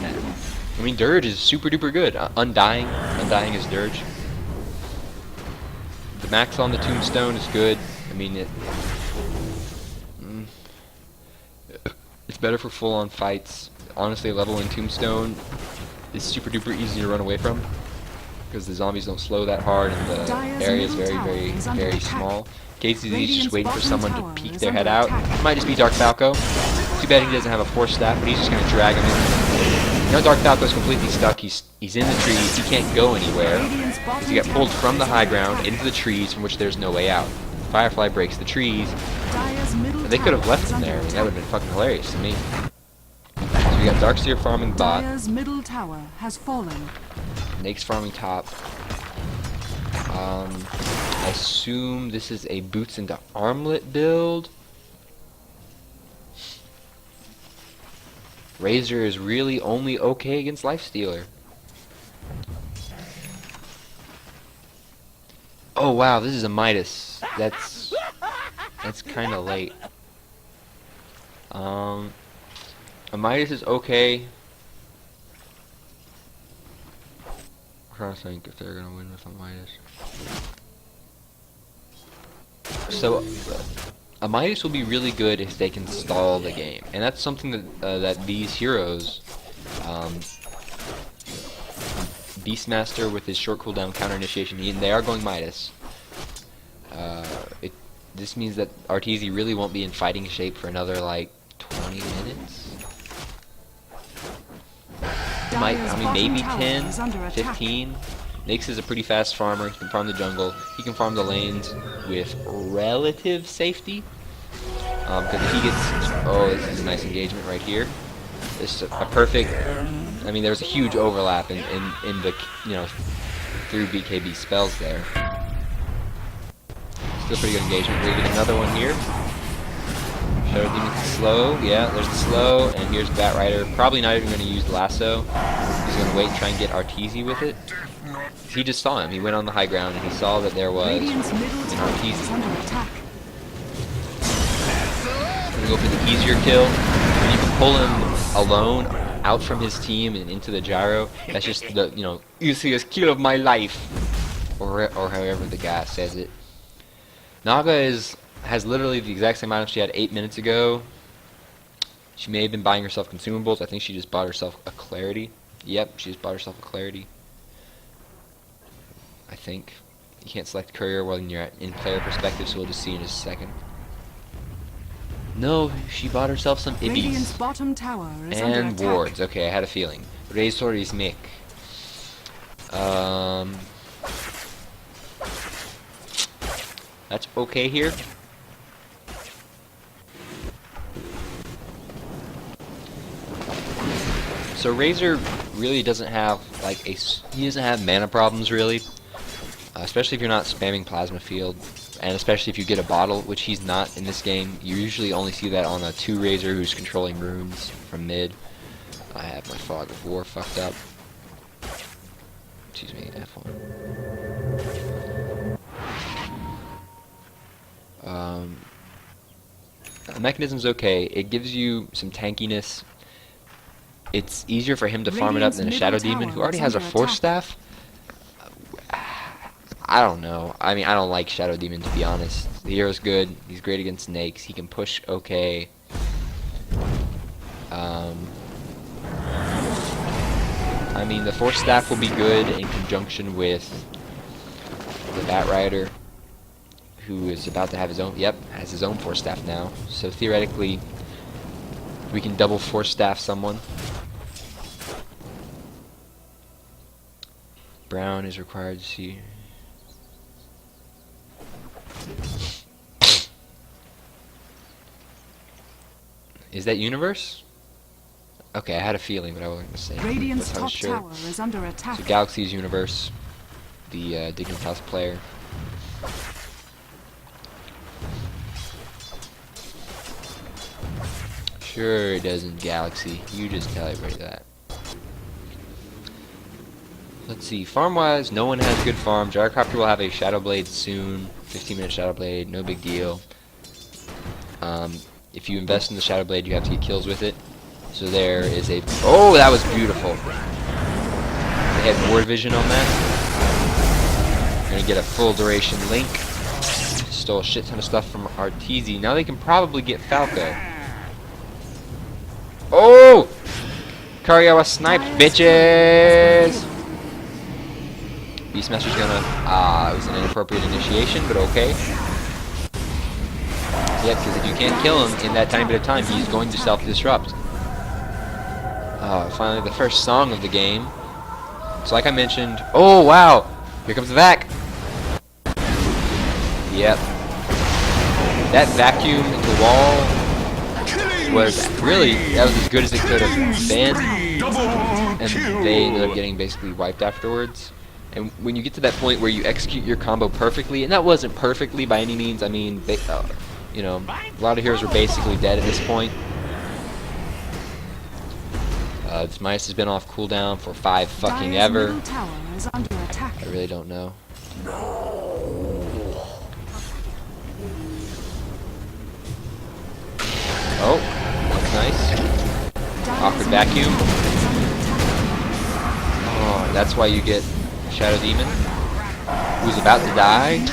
that? I mean, Dirge is super duper good. Undying is Dirge. The max on the Tombstone is good. I mean, it's better for full-on fights. Honestly, level in Tombstone is super duper easy to run away from, because the zombies don't slow that hard and the area is very, very, very small. KCZ's just waiting for someone to peek their head out. It might just be Dark Falco. Too bad he doesn't have a force staff, but he's just going to drag him in. Now Dark Falco's completely stuck. He's in the trees. He can't go anywhere. He got pulled from the high ground into the trees from which there's no way out. Firefly breaks the trees. They could have left him there. I mean, that would have been fucking hilarious to me. So we got Darkseer farming bot. Dire's middle tower has fallen. Nake's farming top. I assume this is a boots into armlet build. Razor is really only okay against Lifestealer. Oh wow, this is a Midas. That's kind of late. A Midas is okay. trying to think if they're gonna win with a Midas. So, a Midas will be really good if they can stall the game, and that's something that that these heroes, Beastmaster with his short cooldown counter initiation, they are going Midas. This means that Arteezy really won't be in fighting shape for another like 20 minutes. I mean maybe 10, 15. Nyx is a pretty fast farmer. He can farm the jungle. He can farm the lanes with relative safety. Because if he gets... Oh, this is a nice engagement right here. This is a perfect... I mean, there's a huge overlap in the, you know, through BKB spells there. Still pretty good engagement. We're getting another one here. Shadow Demon's slow. Yeah, there's the slow. And here's Bat Rider. Probably not even going to use Lasso. He's going to wait and try and get Arteezy with it. He just saw him. He went on the high ground and he saw that there was an Arteezy. Gonna go for the easier kill. When you can pull him alone out from his team and into the gyro, that's just the, you know, easiest kill of my life, or however the guy says it. Naga has literally the exact same item she had 8 minutes ago. She may have been buying herself consumables. I think she just bought herself a Clarity. Yep, she just bought herself a Clarity. I think. You can't select Courier when you're in player perspective, so we'll just see in just a second. No, she bought herself some Ibis. Bottom tower is and wards. Okay, I had a feeling. Razor is Mick. That's okay here. So Razor really doesn't have like he doesn't have mana problems really, especially if you're not spamming Plasma Field, and especially if you get a bottle, which he's not in this game. You usually only see that on a 2 Razor who's controlling runes from mid. I have my Fog of War fucked up. Excuse me, F1. The mechanism's okay. It gives you some tankiness. It's easier for him to farm it up than a Shadow Demon, who already has a Force Staff. I don't know. I mean, I don't like Shadow Demon, to be honest. The hero's good. He's great against snakes. He can push okay. I mean, the Force Staff will be good in conjunction with the Bat Rider, who is about to have his own, has his own Force Staff now. So theoretically, we can double Force Staff someone. Brown is required to see. Is that Universe? Okay, I had a feeling, but I wasn't gonna say. Radiant's top sure. tower is under attack. So Galaxy's Universe, the Dignitas player. Sure it doesn't, Galaxy. You just tell everybody that. Let's see, farm-wise, no one has good farm. Gyrocopter will have a Shadow Blade soon. 15-minute Shadow Blade, no big deal. If you invest in the Shadow Blade, you have to get kills with it. So there is a... Oh, that was beautiful. They had ward vision on that. Gonna get a full duration Link. Stole a shit ton of stuff from Arteezy. Now they can probably get Falco. Oh! Karyawa sniped, bitches! Beastmaster's gonna... it was an inappropriate initiation, but okay. Yeah, because if you can't kill him in that tiny bit of time, he's going to self-destruct. Finally, the first song of the game. So like I mentioned... Oh, wow! Here comes the vac! Yep. That vacuum into wall was really... That was as good as it could have been. And they ended up getting basically wiped afterwards. And when you get to that point where you execute your combo perfectly, and that wasn't perfectly by any means, I mean, they, you know, a lot of heroes were basically dead at this point. This Midas has been off cooldown for 5 fucking ever. I really don't know. Oh, that's nice. Awkward vacuum. Oh, that's why you get Shadow Demon, who's about to die.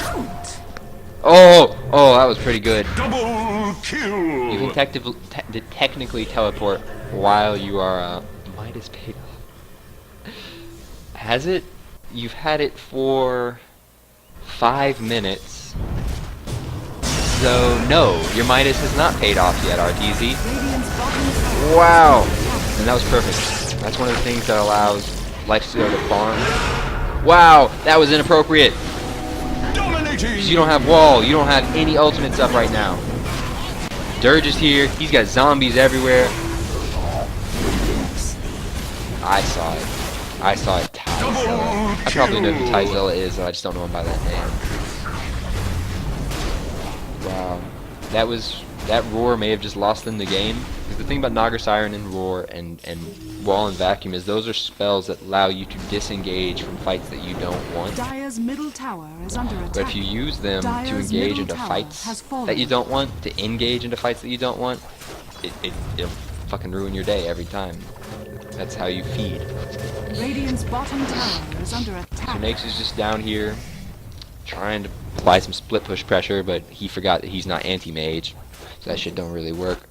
Oh, that was pretty good. Double kill. You can technically teleport while you are Midas paid off. Has it? You've had it for 5 minutes. So no, your Midas has not paid off yet, RTZ. Wow, and that was perfect. That's one of the things that allows Lifestealer to farm. Wow, that was inappropriate. You don't have wall, you don't have any ultimates up right now. Dirge is here, he's got zombies everywhere. I saw it. Tyzella. I probably know who Tyzella is, I just don't know him by that name. Wow. That roar may have just lost them the game. Because the thing about Naga Siren and roar and wall and vacuum is those are spells that allow you to disengage from fights that you don't want. Dire's middle tower is under attack. But if you use them to engage into fights that you don't want, to engage into fights that you don't want, it'll fucking ruin your day every time. That's how you feed. Radiant's bottom tower is under attack. So Nax is just down here trying to apply some split push pressure, but he forgot that he's not anti-mage, so that shit don't really work.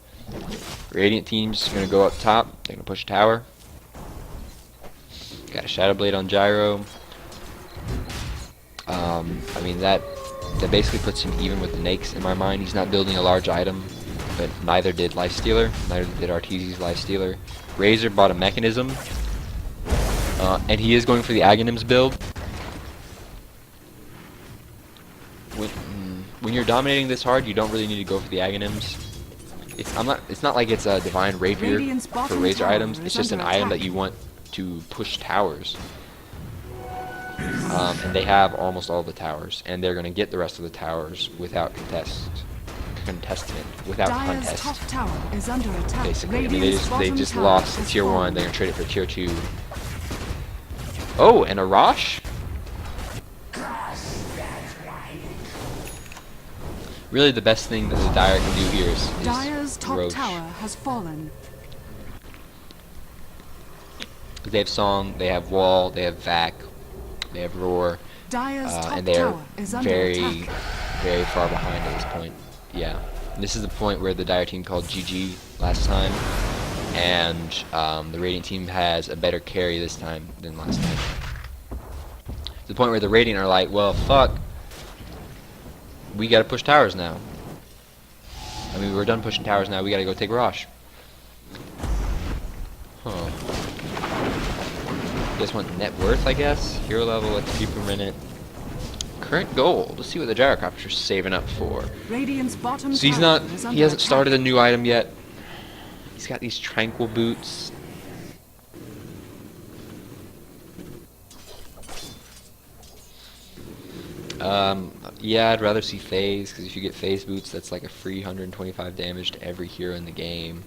Radiant team's gonna go up top. They're gonna push tower. Got a Shadow Blade on Gyro. I mean that basically puts him even with the Nax in my mind. He's not building a large item, but neither did Lifestealer. Neither did Arteezy's Lifestealer. Razor bought a Mechanism, and he is going for the Aghanims build. When you're dominating this hard, you don't really need to go for the Aghanims. It's not like it's a Divine Rapier for Razor items. It's just an item that you want to push towers. And they have almost all the towers, and they're gonna get the rest of the towers without without contest. Top tower is under attack. Basically, I mean, they just lost tier 1. They're gonna trade it for tier 2. Oh, and a Rosh. Really, the best thing that the Dire can do here is Dire's top Rosh. tower has fallen. They have Song, they have Wall, they have Vac, they have Roar, Dire's top and they're tower is under very, attack. very far behind at this point. Yeah, and this is the point where the Dire team called GG last time, and the Radiant team has a better carry this time than last time. To the point where the Radiant are like, well, fuck, we gotta push towers now. I mean, we're done pushing towers now, we gotta go take Rosh. Huh. You guys want net worth, I guess? Hero level, XP per minute. Current gold. Let's see what the Gyrocopter's saving up for. Radiant's bottom So he's tower not, is under he hasn't attack. started a new item yet. He's got these Tranquil Boots. Yeah, I'd rather see Phase, because if you get Phase Boots, that's like a free 125 damage to every hero in the game.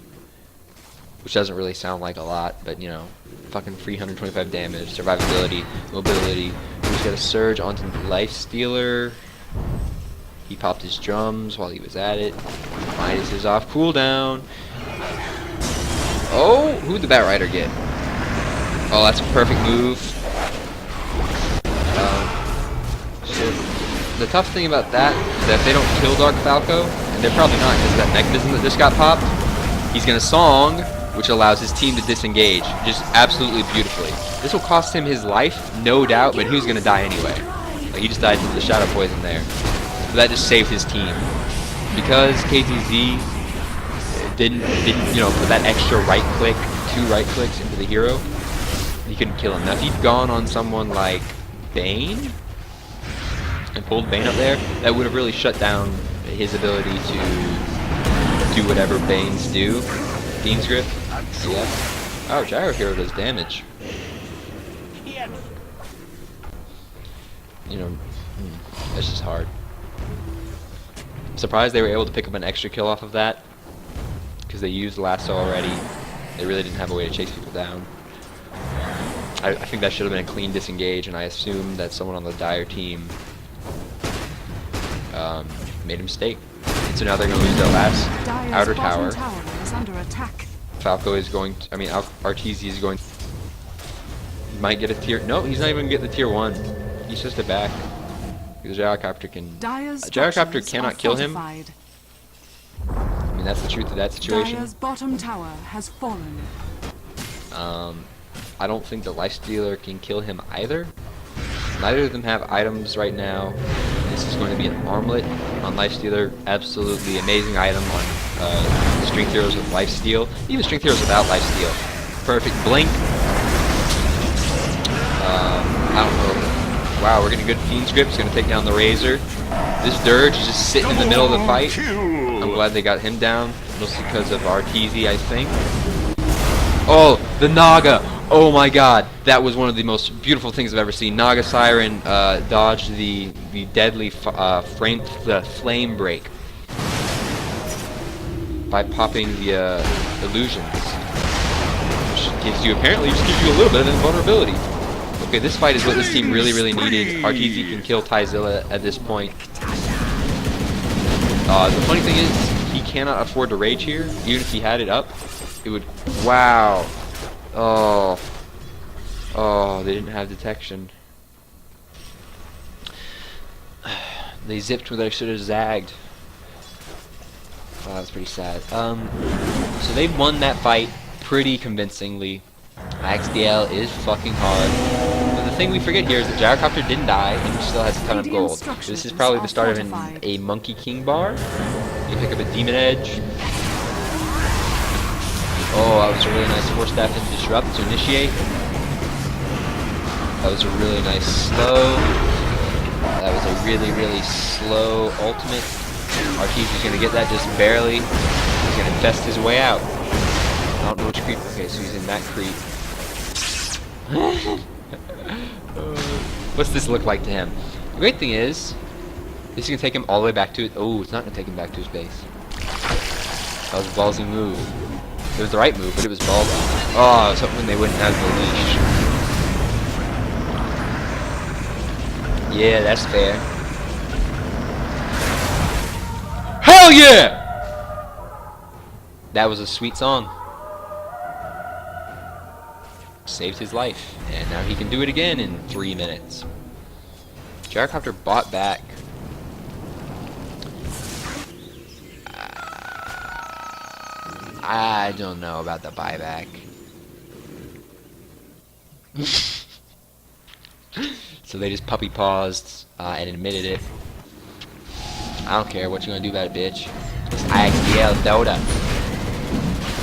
Which doesn't really sound like a lot, but you know, fucking free 125 damage, survivability, mobility. He's got a Surge onto Lifestealer. He popped his drums while he was at it. Midas is off cooldown. Oh, who'd the Batrider get? Oh, that's a perfect move. So the tough thing about that is that if they don't kill Dark Falco, and they're probably not because of that mechanism that just got popped, he's gonna Song, which allows his team to disengage just absolutely beautifully. This will cost him his life, no doubt, but he was gonna die anyway. Like, he just died from the Shadow Poison there. So that just saved his team. Because KTZ didn't you know, put that extra right click, 2 right clicks into the hero, he couldn't kill him. Now if he'd gone on someone like Bane and pulled Bane up there, that would have really shut down his ability to do whatever Banes do. Dean's Grip. Yeah. Oh, Gyro Hero does damage. You know, that's just hard. I'm surprised they were able to pick up an extra kill off of that, because they used Lasso already. They really didn't have a way to chase people down. I think that should have been a clean disengage, and I assume that someone on the Dire team made a mistake. And so now they're going to lose their last Dire's outer bottom tower. tower is under attack. Falco is going to, I mean, Arteezy is going Might get a tier. No, he's not even gonna get the tier 1. He's just a back. Because Gyrocopter can. Dire's Gyrocopter structures cannot are kill him. fortified. I mean, that's the truth of that situation. Dire's bottom tower has fallen. I don't think the Lifestealer can kill him either. Neither of them have items right now. This is going to be an armlet on Lifestealer. Absolutely amazing item on Strength Heroes with Lifesteal. Even Strength Heroes without Lifesteal. Perfect blink. I don't know. Wow, we're getting good Fiend Script. He's going to take down the Razor. This Dirge is just sitting in the middle of the fight. I'm glad they got him down. Mostly because of RTZ, I think. Oh, the Naga! Oh my god, that was one of the most beautiful things I've ever seen. Naga Siren dodged the deadly flame break by popping the illusions, which gives you apparently just gives you a little bit of invulnerability. Okay, this fight is what this team really needed. RTZ can kill Tyzilla at this point. The funny thing is, he cannot afford to rage here. Even if he had it up, it would. Wow. Oh, they didn't have detection. They zipped where they should have zagged. Oh, that's pretty sad. So they won that fight pretty convincingly. XDL is fucking hard. But the thing we forget here is that Gyrocopter didn't die and he still has a ton of gold. So this is probably the start of a Monkey King bar. You pick up a Demon Edge. Oh, that was a really nice 4-staff and disrupt to initiate. That was a really nice slow. That was a really slow ultimate. RTZ is going to get that just barely. He's going to infest his way out. I don't know which creep. Okay, so he's in that creep. What's this look like to him? The great thing is, this is going to take him all the way back to it. Oh, it's not going to take him back to his base. That was a ballsy move. It was the right move, but it was ballsy. Oh, I was hoping they wouldn't have the leash. Yeah, that's fair. Hell yeah! That was a sweet song. Saved his life, and now he can do it again in 3 minutes. Gyrocopter bought back. I don't know about the buyback. So they just puppy paused and admitted it. I don't care what you're gonna do about it, bitch. It's IXDL DotA.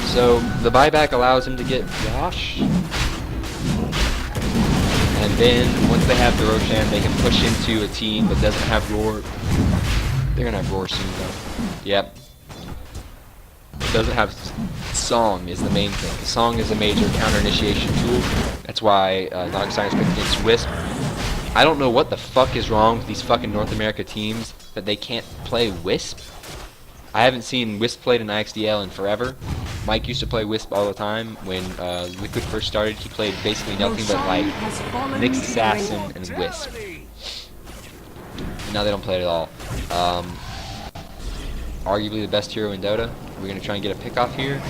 So the buyback allows him to get Josh. And then once they have the Roshan, they can push into a team that doesn't have Roar. They're gonna have Roar soon though. Yep. It doesn't have Song is the main thing. Song is a major counter initiation tool. That's why Naga Siren's picked against Wisp. I don't know what the fuck is wrong with these fucking North America teams that they can't play Wisp. I haven't seen Wisp played in IXDL in forever. Mike used to play Wisp all the time. When Liquid first started, he played basically nothing but like Nyx Assassin and Wisp. And now they don't play it at all. Arguably the best hero in Dota. We're going to try and get a pick off here.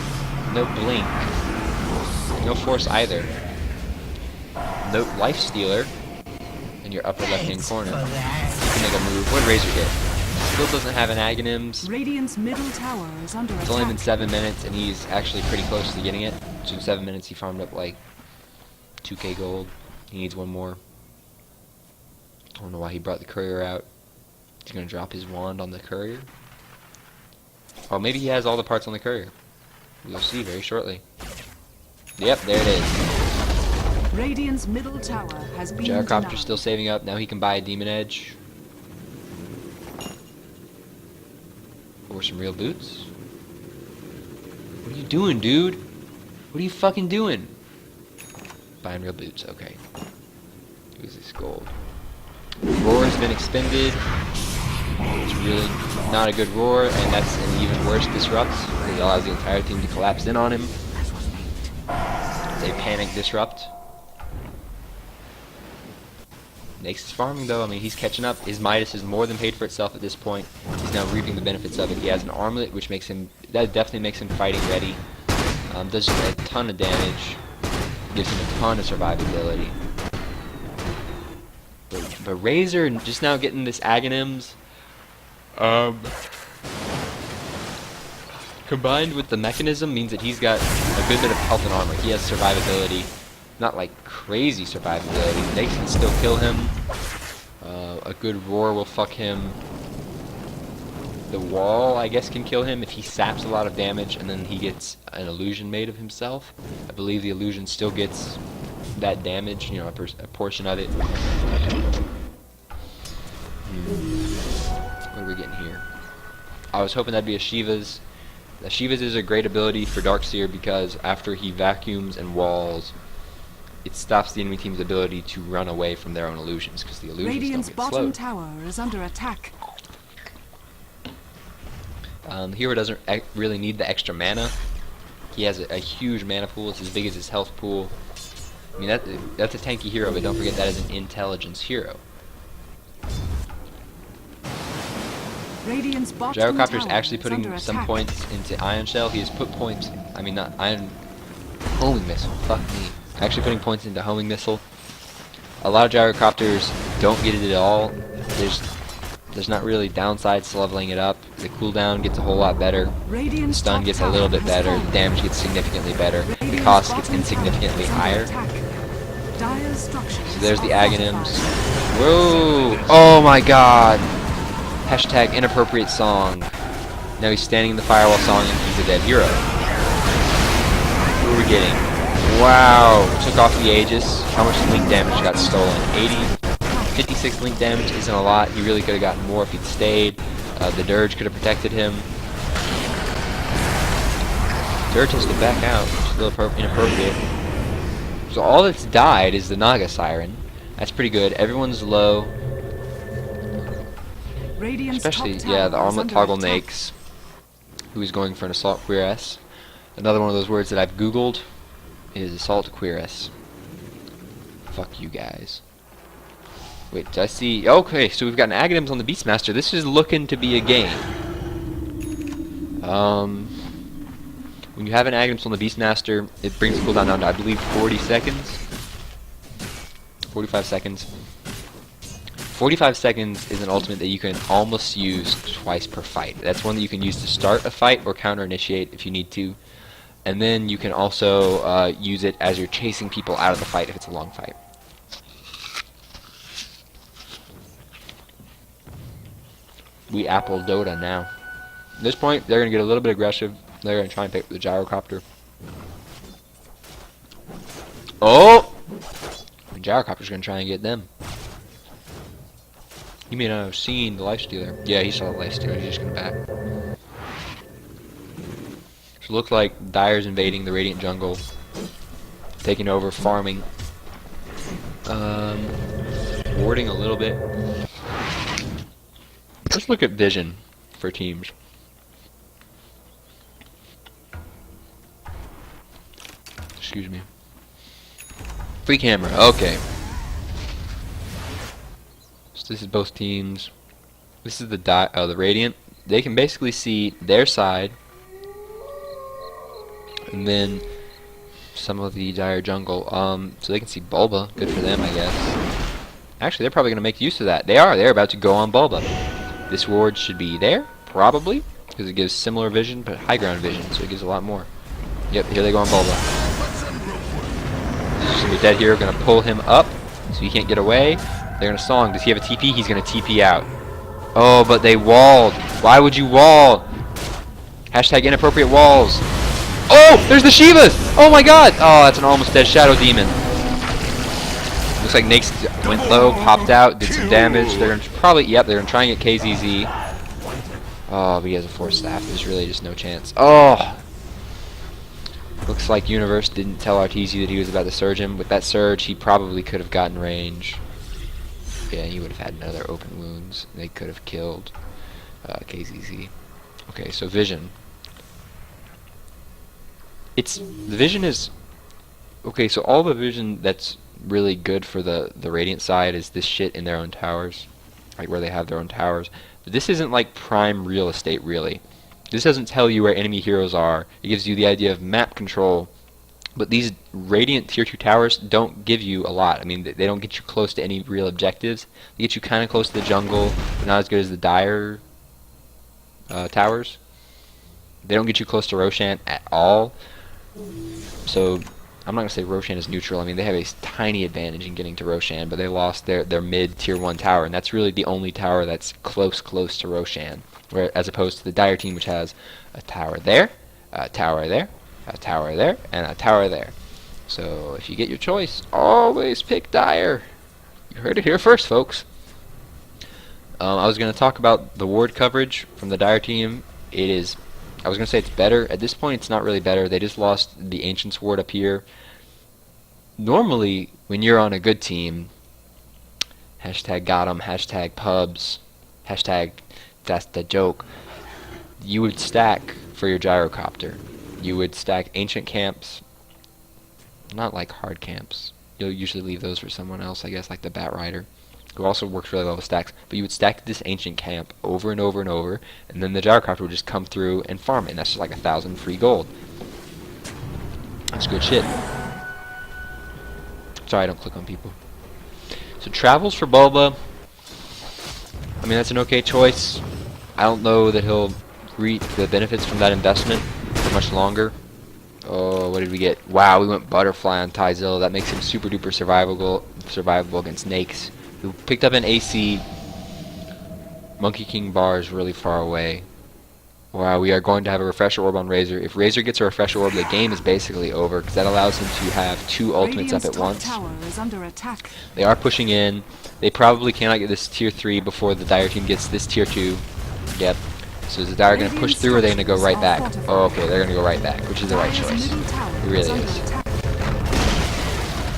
No Blink. No Force either. No Lifestealer in your upper left-hand corner. You can make a move. What Razor hit? Still doesn't have an Aghanims. Radiant's middle tower is under attack. It's only been 7 minutes, and he's actually pretty close to getting it. So in 7 minutes, he farmed up like 2k gold. He needs one more. I don't know why he brought the courier out. He's going to drop his wand on the courier. Oh, maybe he has all the parts on the courier. We'll see very shortly. Yep, there it is. Radiant's middle tower has been Gyrocopter's still saving up. Now he can buy a Demon Edge. Or some real boots. What are you doing, dude? What are you fucking doing? Buying real boots, okay. Use this gold. Roar has been expended. It's really not a good roar, and that's an even worse disrupt. It allows the entire team to collapse in on him. It's a panic disrupt. Nyx is farming though. I mean, he's catching up. His Midas is more than paid for itself at this point. He's now reaping the benefits of it. He has an armlet, which makes him, that definitely makes him fighting ready. Does a ton of damage. gives him a ton of survivability. But Razor just now getting this Aghanims, combined with the mechanism means that he's got a good bit of health and armor. He has survivability, not like crazy survivability. They can still kill him. A good roar will fuck him. The wall, I guess, can kill him if he saps a lot of damage and then he gets an illusion made of himself. I believe the illusion still gets that damage, you know, a portion of it. What are we getting here? I was hoping that'd be a Shiva's. The Shiva's is a great ability for Darkseer because after he vacuums and walls, it stops the enemy team's ability to run away from their own illusions because the illusions Radiant's don't get bottom slowed. tower is under attack. The hero doesn't really need the extra mana. He has a huge mana pool. It's as big as his health pool. I mean, that's a tanky hero, but don't forget that is an intelligence hero. Radiant's bottom Gyrocopter's tower actually is putting under some attack. points into Ion Shell. He has put points. I mean, not Ion. Homing Missile. Fuck me. Actually putting points into Homing Missile. A lot of Gyrocopters don't get it at all. There's not really downsides to leveling it up. The cooldown gets a whole lot better. The Radiant's stun top gets a little tower bit has better. fallen. The damage gets significantly better. The Radiant's cost gets bottom insignificantly tower is under higher. attack. Dire's structures So there's the are Aghanims. fortified. Whoa! Oh my god! Hashtag inappropriate song. Now he's standing in the firewall song and he's a dead hero. Who are we getting? Wow! Took off the Aegis. How much link damage got stolen? 80? 56 link damage isn't a lot. He really could have gotten more if he'd stayed. The Dirge could have protected him. Dirge has to back out, which is a little inappropriate. So all that's died is the Naga Siren. That's pretty good. Everyone's low. Radiant's Especially, top yeah, tower the is Armlet under Toggle attack. Nakes, who is going for an Assault Cuirass. Another one of those words that I've googled is Assault Cuirass. Fuck you guys. Wait, did I see? Okay, so we've got an Aghanims on the Beastmaster. This is looking to be a game. When you have an Aghanims on the Beastmaster, it brings the cooldown down to, I believe, 40 seconds. 45 seconds. 45 seconds is an ultimate that you can almost use twice per fight. That's one that you can use to start a fight or counter-initiate if you need to. And then you can also use it as you're chasing people out of the fight if it's a long fight. We Apple Dota now. At this point, they're going to get a little bit aggressive. They're going to try and pick up the Gyrocopter. Oh! The Gyrocopter's going to try and get them. You may not have seen the Lifestealer. Yeah, he saw the Lifestealer. He's just going to back. So it looks like Dire's invading the Radiant jungle. Taking over, farming. Warding a little bit. Let's look at vision for teams. Excuse me. Free camera, okay. So this is both teams. This is the Radiant. They can basically see their side, and then some of the Dire jungle. So they can see Bulba. Good for them, I guess. Actually, they're probably going to make use of that. They're about to go on Bulba. This ward should be there, probably, because it gives similar vision, but high ground vision, so it gives a lot more. Yep, here they go on Bulba. This is going to be dead hero, going to pull him up, so he can't get away. They're going to song. Does he have a TP? He's going to TP out. Oh, but they walled. Why would you wall? Hashtag inappropriate walls. Oh, there's the Shivas! Oh my god! Oh, that's an almost dead Shadow Demon. Looks like Nake's went low, popped out, did some damage. They're gonna probably, yep, they're gonna try and get KZZ. Oh, but he has a Force Staff. There's really just no chance. Oh! Looks like Universe didn't tell Arteezy that he was about to surge him. With that surge, he probably could have gotten range. Yeah, he would have had another open wounds. They could have killed KZZ. Okay, so Vision. The Vision is... Okay, so all the Vision that's really good for the Radiant side is this shit in their own towers. Like where they have their own towers. But this isn't like prime real estate, really. This doesn't tell you where enemy heroes are. It gives you the idea of map control But these Radiant Tier 2 towers don't give you a lot. I mean, they don't get you close to any real objectives. They get you kind of close to the jungle, but not as good as the Dire towers. They don't get you close to Roshan at all. So, I'm not going to say Roshan is neutral. I mean, they have a tiny advantage in getting to Roshan, but they lost their mid Tier 1 tower, and that's really the only tower that's close to Roshan. Where, as opposed to the Dire team, which has a tower there, a tower there, a tower there, and a tower there. So if you get your choice, always pick Dire. You heard it here first, folks. I was going to talk about the ward coverage from the Dire team. It is, I was going to say it's better. At this point, it's not really better. They just lost the Ancients ward up here. Normally, when you're on a good team, hashtag got 'em, hashtag pubs, hashtag that's the joke, you would stack for your gyrocopter. You would stack ancient camps, not like hard camps. You'll usually leave those for someone else, I guess, like the Bat Rider, who also works really well with stacks. But you would stack this ancient camp over and over and over, and then the gyrocopter would just come through and farm it, and that's just like 1,000 free gold. That's good shit. Sorry, I don't click on people. So travels for Bulba. I mean, that's an okay choice. I don't know that he'll reap the benefits from that investment for much longer. Oh, what did we get? Wow, we went Butterfly on Tyzilla. That makes him super duper survivable against Nakes, who picked up an AC. Monkey King Bar is really far away. Wow, we are going to have a Refresher Orb on Razor. If Razor gets a Refresher Orb, the game is basically over, because that allows him to have 2 ultimates up at once. Tower is under attack. They are pushing in. They probably cannot get this Tier 3 before the Dire team gets this Tier 2. Yep. So is the Dire going to push through, or are they going to go right back? Oh, okay, they're going to go right back, which is the right choice. It really is.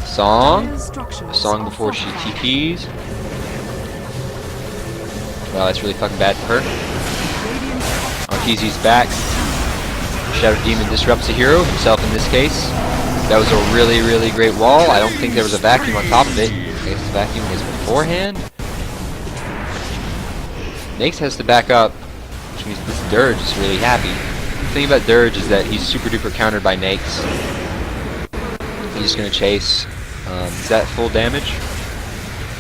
Song. A song before she TPs. Wow, that's really fucking bad for her. TZ's back. Shadow Demon disrupts the hero, himself in this case. That was a really, really great wall. I don't think there was a vacuum on top of it. I guess the vacuum was beforehand. Nakes has to back up, which means this Dirge is really happy. The thing about Dirge is that he's super duper countered by Nakes. He's just going to chase. Is that full damage?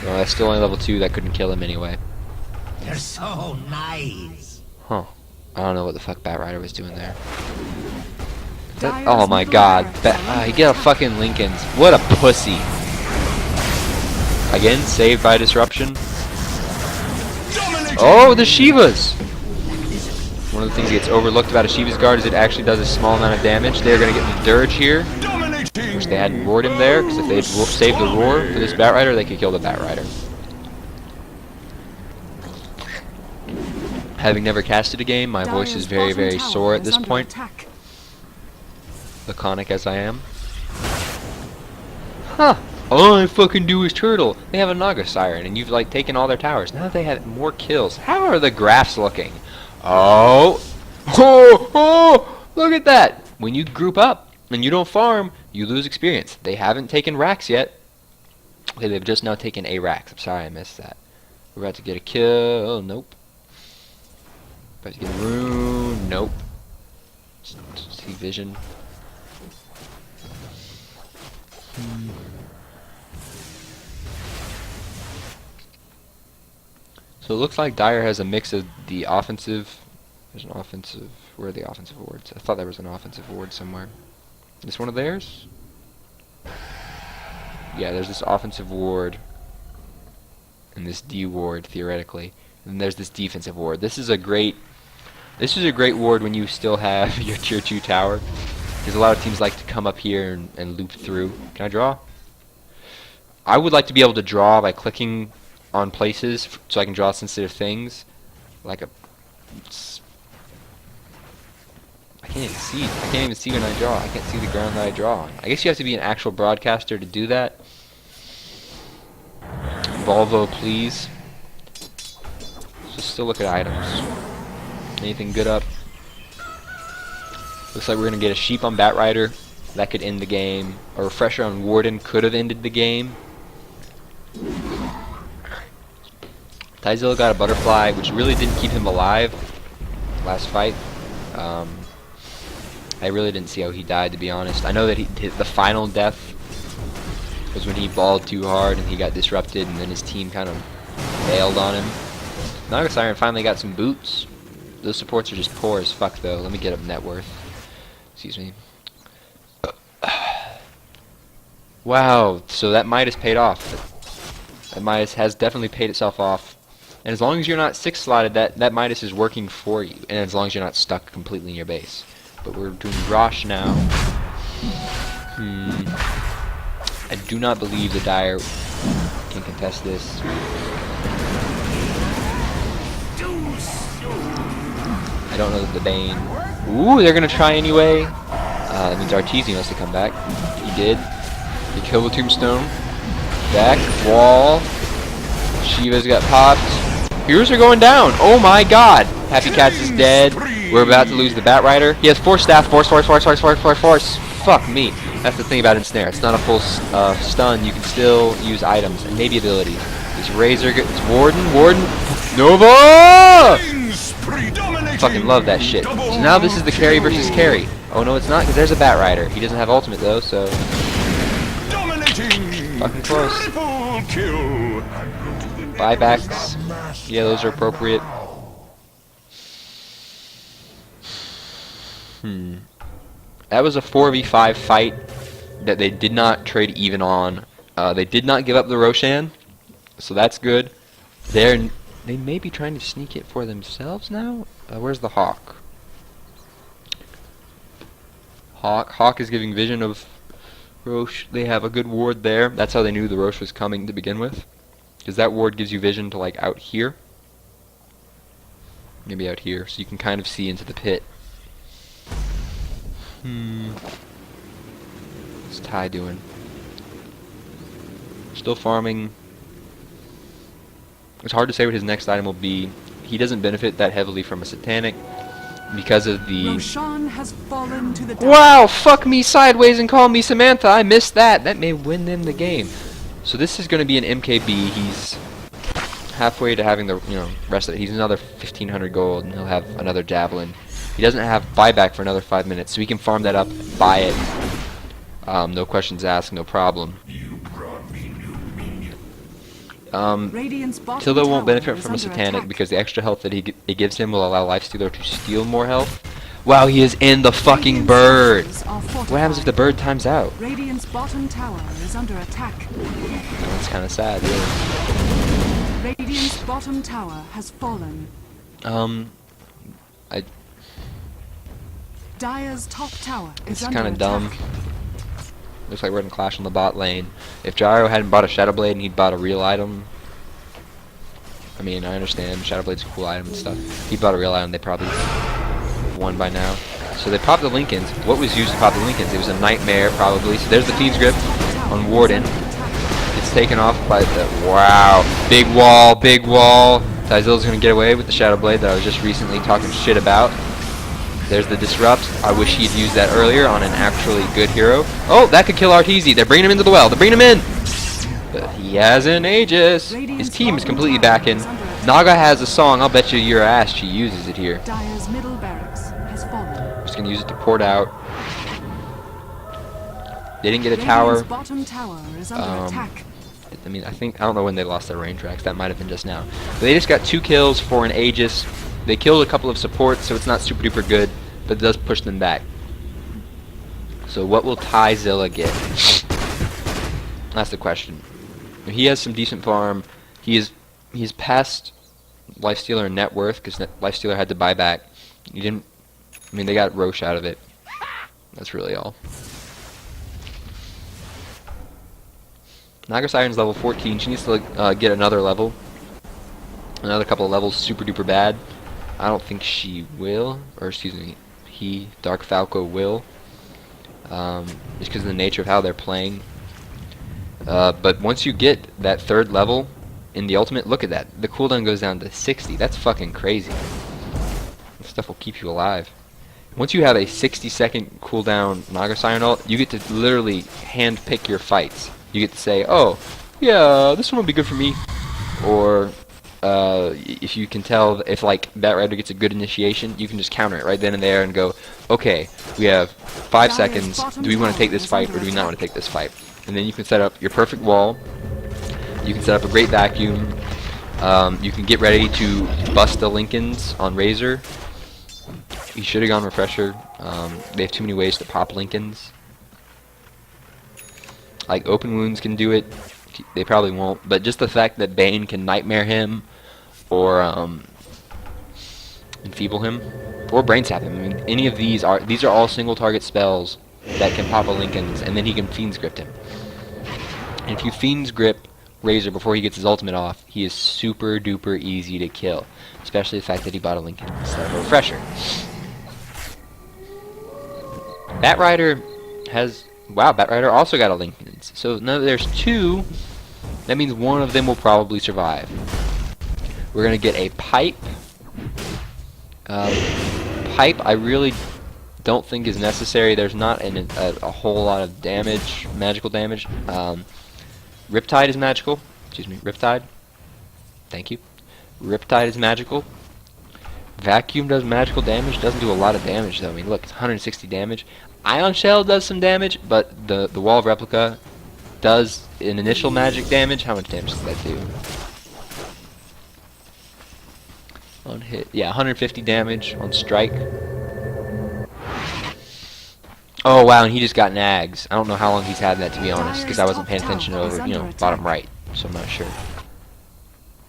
No, that's still only level 2. That couldn't kill him anyway. They're so nice. Huh. I don't know what the fuck Bat Rider was doing there. Oh my god. He get a fucking Lincoln's. What a pussy. Again, saved by disruption. Oh, the Shivas! One of the things that gets overlooked about a Shiva's Guard is it actually does a small amount of damage. They're going to get the Dirge here. Wish they hadn't roared him there, because if they had saved the roar for this Bat Rider, they could kill the Bat Rider. Having never casted a game, my voice is very, very sore at this point. Laconic as I am. Huh. All I fucking do is turtle. They have a Naga Siren, and you've like taken all their towers. Now they have more kills. How are the graphs looking? Oh. Oh, oh, look at that. When you group up and you don't farm, you lose experience. They haven't taken racks yet. Okay, they've just now taken a racks. I'm sorry I missed that. We're about to get a kill. Nope. About to get a rune. Nope. See vision. So it looks like Dire has a mix of the offensive. There's an offensive. Where are the offensive wards? I thought there was an offensive ward somewhere. Is this one of theirs? Yeah, there's this offensive ward and this D ward theoretically, and there's this defensive ward. This is a great ward when you still have your tier 2 tower, because a lot of teams like to come up here and loop through. Can I draw? I would like to be able to draw by clicking on places so I can draw sensitive things, like a. I can't even see. I can't even see when I draw. I can't see the ground that I draw on. I guess you have to be an actual broadcaster to do that. Volvo, please. Let's just still look at items. Anything good up? Looks like we're gonna get a sheep on Bat Rider. That could end the game. A refresher on Warden could have ended the game. Tyzilla got a butterfly, which really didn't keep him alive last fight. I really didn't see how he died, to be honest. I know that the final death was when he balled too hard and he got disrupted, and then his team kind of bailed on him. Naga Siren finally got some boots. Those supports are just poor as fuck, though. Let me get up net worth. Excuse me. Wow, so that Midas paid off. That Midas has definitely paid itself off. And as long as you're not 6-slotted, that Midas is working for you. And as long as you're not stuck completely in your base. But we're doing Rosh now. I do not believe the Dire can contest this. I don't know that the Bane... Ooh, they're going to try anyway. That means Arteezy must have come back. He did. He killed the Tombstone. Back. Wall. Shiva's got popped. Heroes are going down. Oh my god. Happy Cats is dead. We're about to lose the Batrider. He has Force Staff. Force. Fuck me. That's the thing about Ensnare. It's not a full stun. You can still use items and maybe abilities. This Razor gets Warden. Nova! Fucking love that shit. So now this is the carry versus carry. Oh no, it's not, because there's a Batrider. He doesn't have ultimate though, so... Fucking close. Buybacks. Yeah, those are appropriate. That was a 4v5 fight that they did not trade even on. They did not give up the Roshan, so that's good. They may be trying to sneak it for themselves now. Where's the Hawk? Hawk is giving vision of Rosh. They have a good ward there. That's how they knew the Rosh was coming to begin with, because that ward gives you vision to like out here, maybe out here, so you can kind of see into the pit. What's Ty doing? Still farming. It's hard to say what his next item will be. He doesn't benefit that heavily from a Satanic because of the... Roshan has fallen to the Wow! Fuck me sideways and call me Samantha! I missed that! That may win them the game. So this is going to be an MKB. He's halfway to having the rest of it. He's another 1,500 gold, and he'll have another Javelin. He doesn't have buyback for another 5 minutes, so he can farm that up, buy it. No questions asked, no problem. Tilda won't benefit from a Satanic because the extra health that it gives him will allow Lifestealer to steal more health. Wow, he is in the fucking bird! What happens if the bird times out? Radiant's bottom tower is under attack. That's kind of sad, really. Radiant's bottom tower has fallen. Dire's top tower is It's under kind of attack. dumb. Looks like we're gonna clash on the bot lane. If Gyro hadn't bought a Shadow Blade and he'd bought a real item, I mean, I understand Shadow Blade's a cool item and stuff. If he bought a real item, they probably won by now. So they popped the Lincolns. What was used to pop the Lincolns? It was a Nightmare, probably. So there's the Thieves' Grip on Warden. It's taken off by the... Wow. Big wall, big wall. Tyzill's gonna get away with the Shadow Blade that I was just recently talking shit about. There's the Disrupt. I wish he'd used that earlier on an actually good hero. Oh, that could kill Arteezy. They're bringing him into the well. They're bringing him in. But he has an Aegis. His team is completely backing. Naga has a song. I'll bet you your ass she uses it here. Dire's middle barracks has fallen. Just gonna use it to port out. They didn't get a tower. Radiant's bottom tower is under attack. I mean, I don't know when they lost their rain tracks. That might have been just now. But they just got 2 kills for an Aegis. They killed a couple of supports, so it's not super duper good, but it does push them back. So what will Tyzilla get? That's the question. He has some decent farm. He's past Lifestealer and net worth because Lifestealer had to buy back. He didn't. I mean, they got Rosh out of it. That's really all. Naga Siren's level 14. She needs to get another level. Another couple of levels super duper bad. I don't think she will. Or excuse me, Dark Falco will. Just because of the nature of how they're playing. But once you get that 3rd level in the ultimate, look at that. The cooldown goes down to 60. That's fucking crazy. This stuff will keep you alive. Once you have a 60-second cooldown Naga Siren ult, you get to literally hand-pick your fights. You get to say, oh, yeah, this one will be good for me. Or, if you can tell, if like that rider gets a good initiation, you can just counter it right then and there and go, okay, we have 5 seconds. Do we want to take this fight or do we not want to take this fight? And then you can set up your perfect wall. You can set up a great vacuum. You can get ready to bust the Lincolns on Razor. You should have gone Refresher. They have too many ways to pop Lincolns. Like Open Wounds can do it. They probably won't, but just the fact that Bane can Nightmare him, or enfeeble him, or brain sap him. I mean, any of these are all single target spells that can pop a Lincoln's, and then he can Fiend's Grip him. And if you Fiend's Grip Razor before he gets his ultimate off, he is super duper easy to kill, especially the fact that he bought a Lincoln instead of a Refresher. Bat Rider has. Wow, Bat Rider also got a Lincoln's. So now there's 2. That means one of them will probably survive. We're gonna get a Pipe. Pipe, I really don't think is necessary. There's not a whole lot of damage, magical damage. Riptide is magical. Excuse me, Riptide. Thank you. Riptide is magical. Vacuum does magical damage. Doesn't do a lot of damage though. I mean, look, it's 160 damage. Ion Shell does some damage, but the Wall of Replica does an initial magic damage. How much damage does that do? On hit, yeah, 150 damage on strike. Oh wow, and he just got nags. I don't know how long he's had that, to be honest, because I wasn't paying attention over, bottom right, so I'm not sure.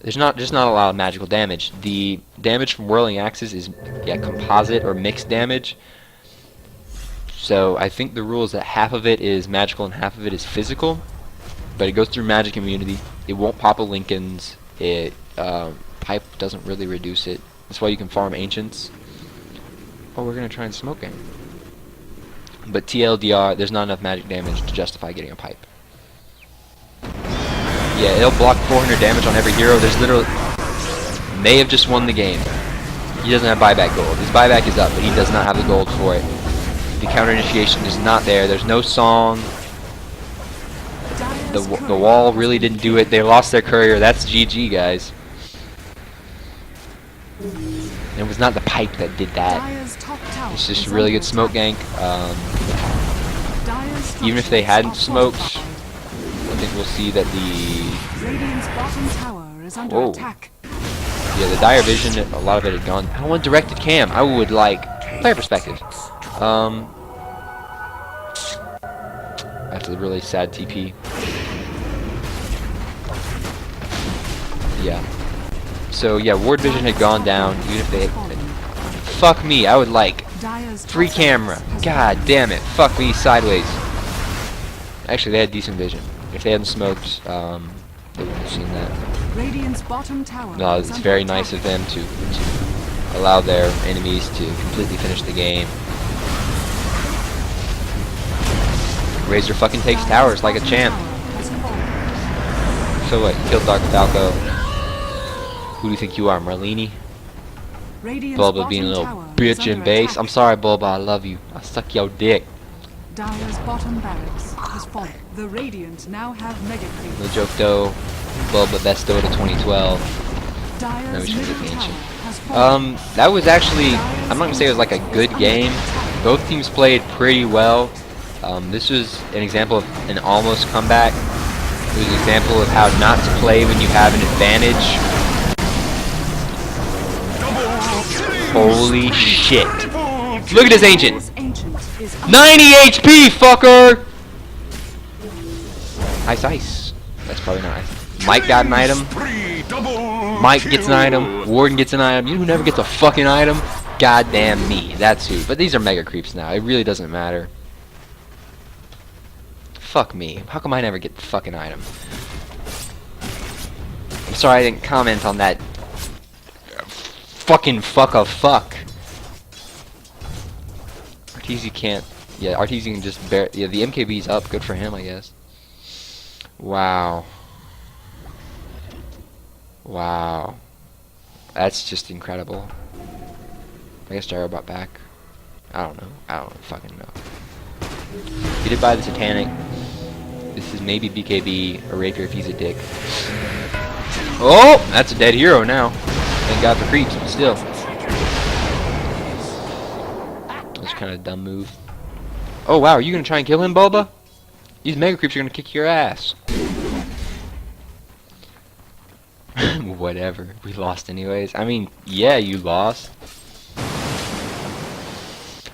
There's just not a lot of magical damage. The damage from Whirling Axes is composite or mixed damage. So I think the rule is that half of it is magical and half of it is physical, but it goes through magic immunity. It won't pop a Lincoln's. It Pipe doesn't really reduce it. That's why you can farm Ancients. Oh, we're gonna try and smoke him. But TLDR, there's not enough magic damage to justify getting a Pipe. Yeah, it'll block 400 damage on every hero. There's literally may have just won the game. He doesn't have buyback gold. His buyback is up, but he does not have the gold for it. The counter initiation is not there. There's no song. The wall really didn't do it. They lost their courier. That's GG, guys. It was not the Pipe that did that. It's just a really good smoke gank. Even if they hadn't smoked, I think we'll see that whoa. Yeah, the Dire Vision, a lot of it had gone. I want directed cam. I would like player perspective. That's a really sad TP. Yeah. So yeah, Ward Vision had gone down. Even if they had, fuck me, I would like free camera. God damn it. Fuck me sideways. Actually, they had decent vision. If they hadn't smoked, they wouldn't have seen that. No, it's very nice of them to allow their enemies to completely finish the game. Razor fucking takes towers like a champ. So what? You killed Dark Falco. Who do you think you are, Marlene? Bulba being a little bitch in base. I'm sorry, Bulba. I love you. I'll suck your dick. Dire's bottom barracks has fallen. The Radiant now have Mega Creep. No joke though. Bulba best Dota 2012. No, we should get the Ancient. That was actually, I'm not gonna say it was like a good game. Both teams played pretty well. This was an example of an almost comeback. It was an example of how not to play when you have an advantage. Holy shit. Look at this Ancient. 90 HP, fucker! Ice Ice. That's probably not ice. Mike got an item. Mike gets an item. Warden gets an item. You know who never gets a fucking item? Goddamn me. That's who. But these are mega creeps now. It really doesn't matter. Fuck me. How come I never get the fucking item? I'm sorry I didn't comment on that. Fucking fuck a fuck. Arteezy can't. Yeah, Arteezy can just bear. Yeah, the MKB's up. Good for him, I guess. Wow. Wow. That's just incredible. I guess Gyro brought back. I don't know. I don't fucking know. He did buy the Satanic. This is maybe BKB or Rapier if he's a dick. Oh, that's a dead hero now. Thank God for creeps, but still. That's kind of a dumb move. Oh wow, are you gonna try and kill him, Bulba? These mega creeps are gonna kick your ass. Whatever. We lost anyways. I mean, yeah, you lost.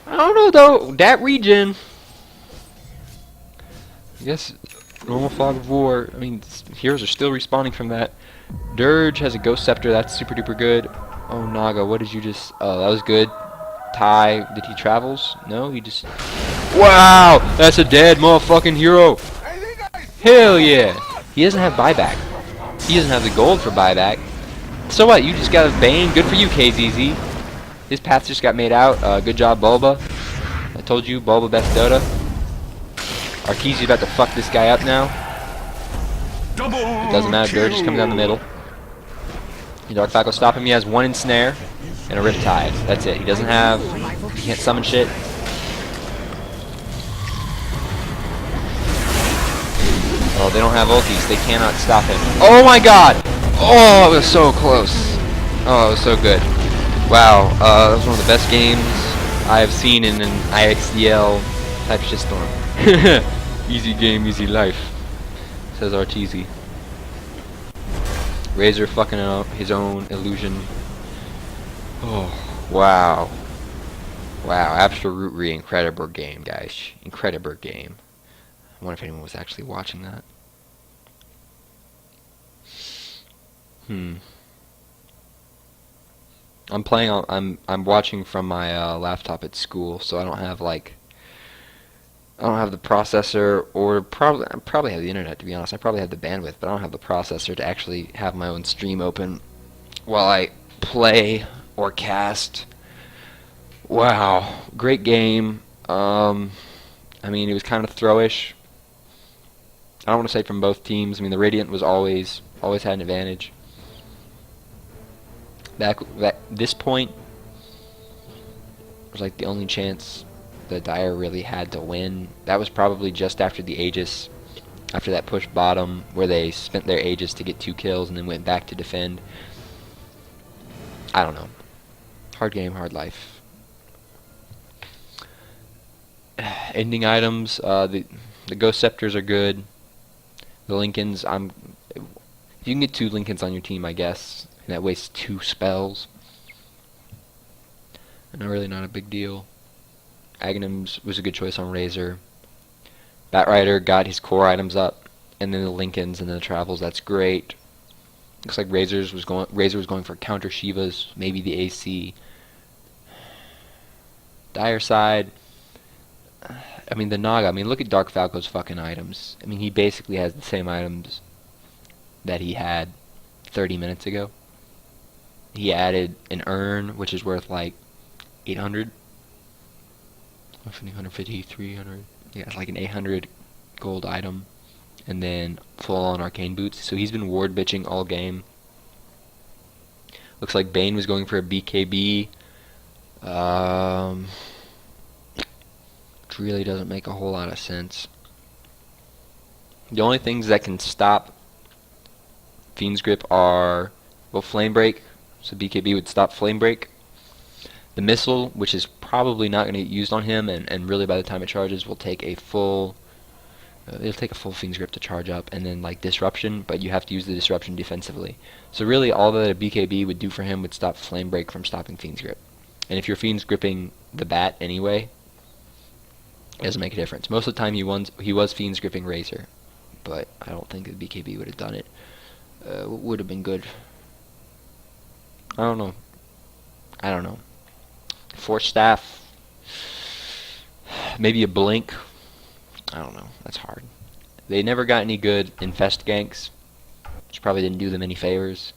I don't know though. That region. I guess normal fog of war. I mean, heroes are still respawning from that. Dirge has a ghost scepter. That's super duper good. Oh Naga, what did you just? Oh, that was good. Tai, did he travels? No, he just. Wow, that's a dead motherfucking hero. Hell yeah. He doesn't have buyback. He doesn't have the gold for buyback. So what? You just got a Bane. Good for you, KZZ. His path just got made out. Good job, Bulba. I told you, Bulba best Dota. Arteezy's about to fuck this guy up now. It doesn't matter. Dirge is coming down the middle. Dark Falco stop him. He has one ensnare and a Riptide. That's it. He doesn't have. He can't summon shit. Oh, they don't have ultis. They cannot stop him. Oh my god! Oh, it was so close. Oh, it was so good. Wow, that was one of the best games I have seen in an IXDL type shitstorm. Easy game, easy life, says Arteezy. Razor fucking up his own illusion. Oh, wow. Wow, absolutely incredible game, guys. Incredible game. I wonder if anyone was actually watching that. I'm playing on. I'm watching from my laptop at school, so I don't have like. I don't have the processor, or I probably have the internet. To be honest, I probably have the bandwidth, but I don't have the processor to actually have my own stream open while I play or cast. Wow, great game. I mean, it was kind of throwish. I don't want to say from both teams. I mean, the Radiant was always had an advantage. This point was like the only chance that Dire really had to win. That was probably just after the Aegis, after that push bottom, where they spent their Aegis to get 2 kills and then went back to defend. I don't know. Hard game, hard life. Ending items. The Ghost Scepters are good. The Lincolns, you can get 2 Lincolns on your team, I guess, and that wastes 2 spells. And really not a big deal. Aghanims was a good choice on Razor. Batrider got his core items up, and then the Lincolns and then the travels. That's great. Looks like Razor was going for counter Shivas, maybe the AC. Dire side. I mean, the Naga. I mean, look at Dark Falco's fucking items. I mean, he basically has the same items that he had 30 minutes ago. He added an urn, which is worth like 800. 150, 300. Yeah, it's like an 800 gold item. And then full-on arcane boots. So he's been ward bitching all game. Looks like Bane was going for a BKB. Which really doesn't make a whole lot of sense. The only things that can stop Fiend's Grip are, well, Flame Break. So BKB would stop Flame Break. The missile, which is probably not going to get used on him, and really by the time it charges will take a full, it'll take a full Fiend's Grip to charge up, and then like Disruption, but you have to use the Disruption defensively. So really all that a BKB would do for him would stop Flame Break from stopping Fiend's Grip. And if your Fiend's gripping the bat anyway, it doesn't make a difference. Most of the time he was Fiend's gripping Razor, but I don't think the BKB would have done it. Would have been good. I don't know. Force Staff. Maybe a Blink. I don't know. That's hard. They never got any good infest ganks, which probably didn't do them any favors.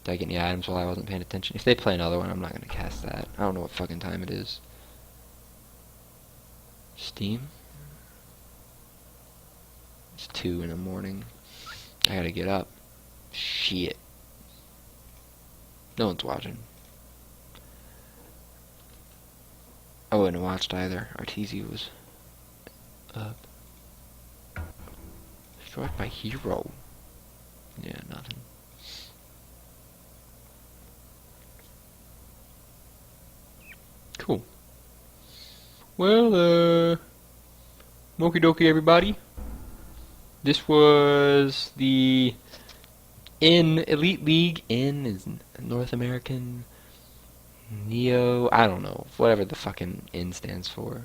Did I get any items while I wasn't paying attention? If they play another one, I'm not going to cast that. I don't know what fucking time it is. Steam? It's 2 in the morning. I gotta get up. Shit. No one's watching. I wouldn't have watched either. Arteezy was up. Struck by hero. Yeah, nothing. Cool. Well, Moki dokie, everybody. This was the Elite League. N is North American. Neo. I don't know. Whatever the fucking N stands for.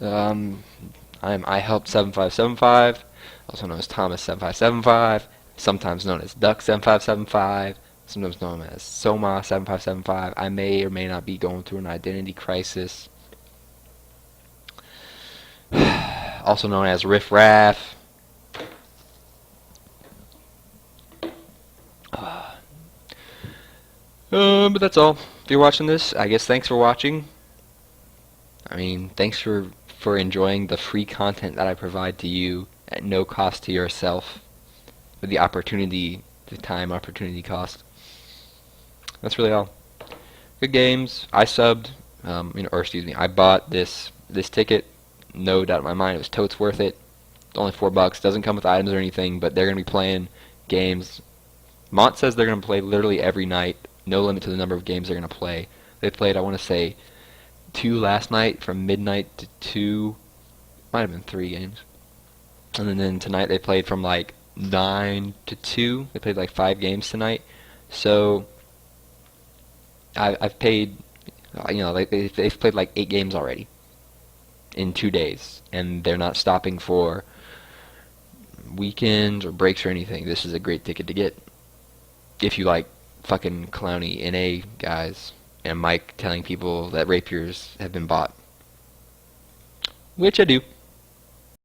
I helped 7575, also known as Thomas 7575, sometimes known as Duck 7575, sometimes known as Soma 7575. I may or may not be going through an identity crisis. Also known as Riff Raff. But that's all. If you're watching this, I guess thanks for watching. I mean, thanks for enjoying the free content that I provide to you at no cost to yourself, with the opportunity, the time opportunity cost. That's really all. Good games. I subbed, or excuse me, I bought this ticket. No doubt in my mind, it was totes worth it. It's only $4. Doesn't come with items or anything, but they're gonna be playing games. Mont says they're gonna play literally every night. No limit to the number of games they're gonna play. They played, I want to say, 2 last night from midnight to 2. Might have been 3 games. And then tonight they played from like 9 to 2. They played like 5 games tonight. So I've paid, they've played like 8 games already in 2 days, and they're not stopping for weekends or breaks or anything. This is a great ticket to get if you like fucking clowny NA guys and Mike telling people that rapiers have been bought, which I do.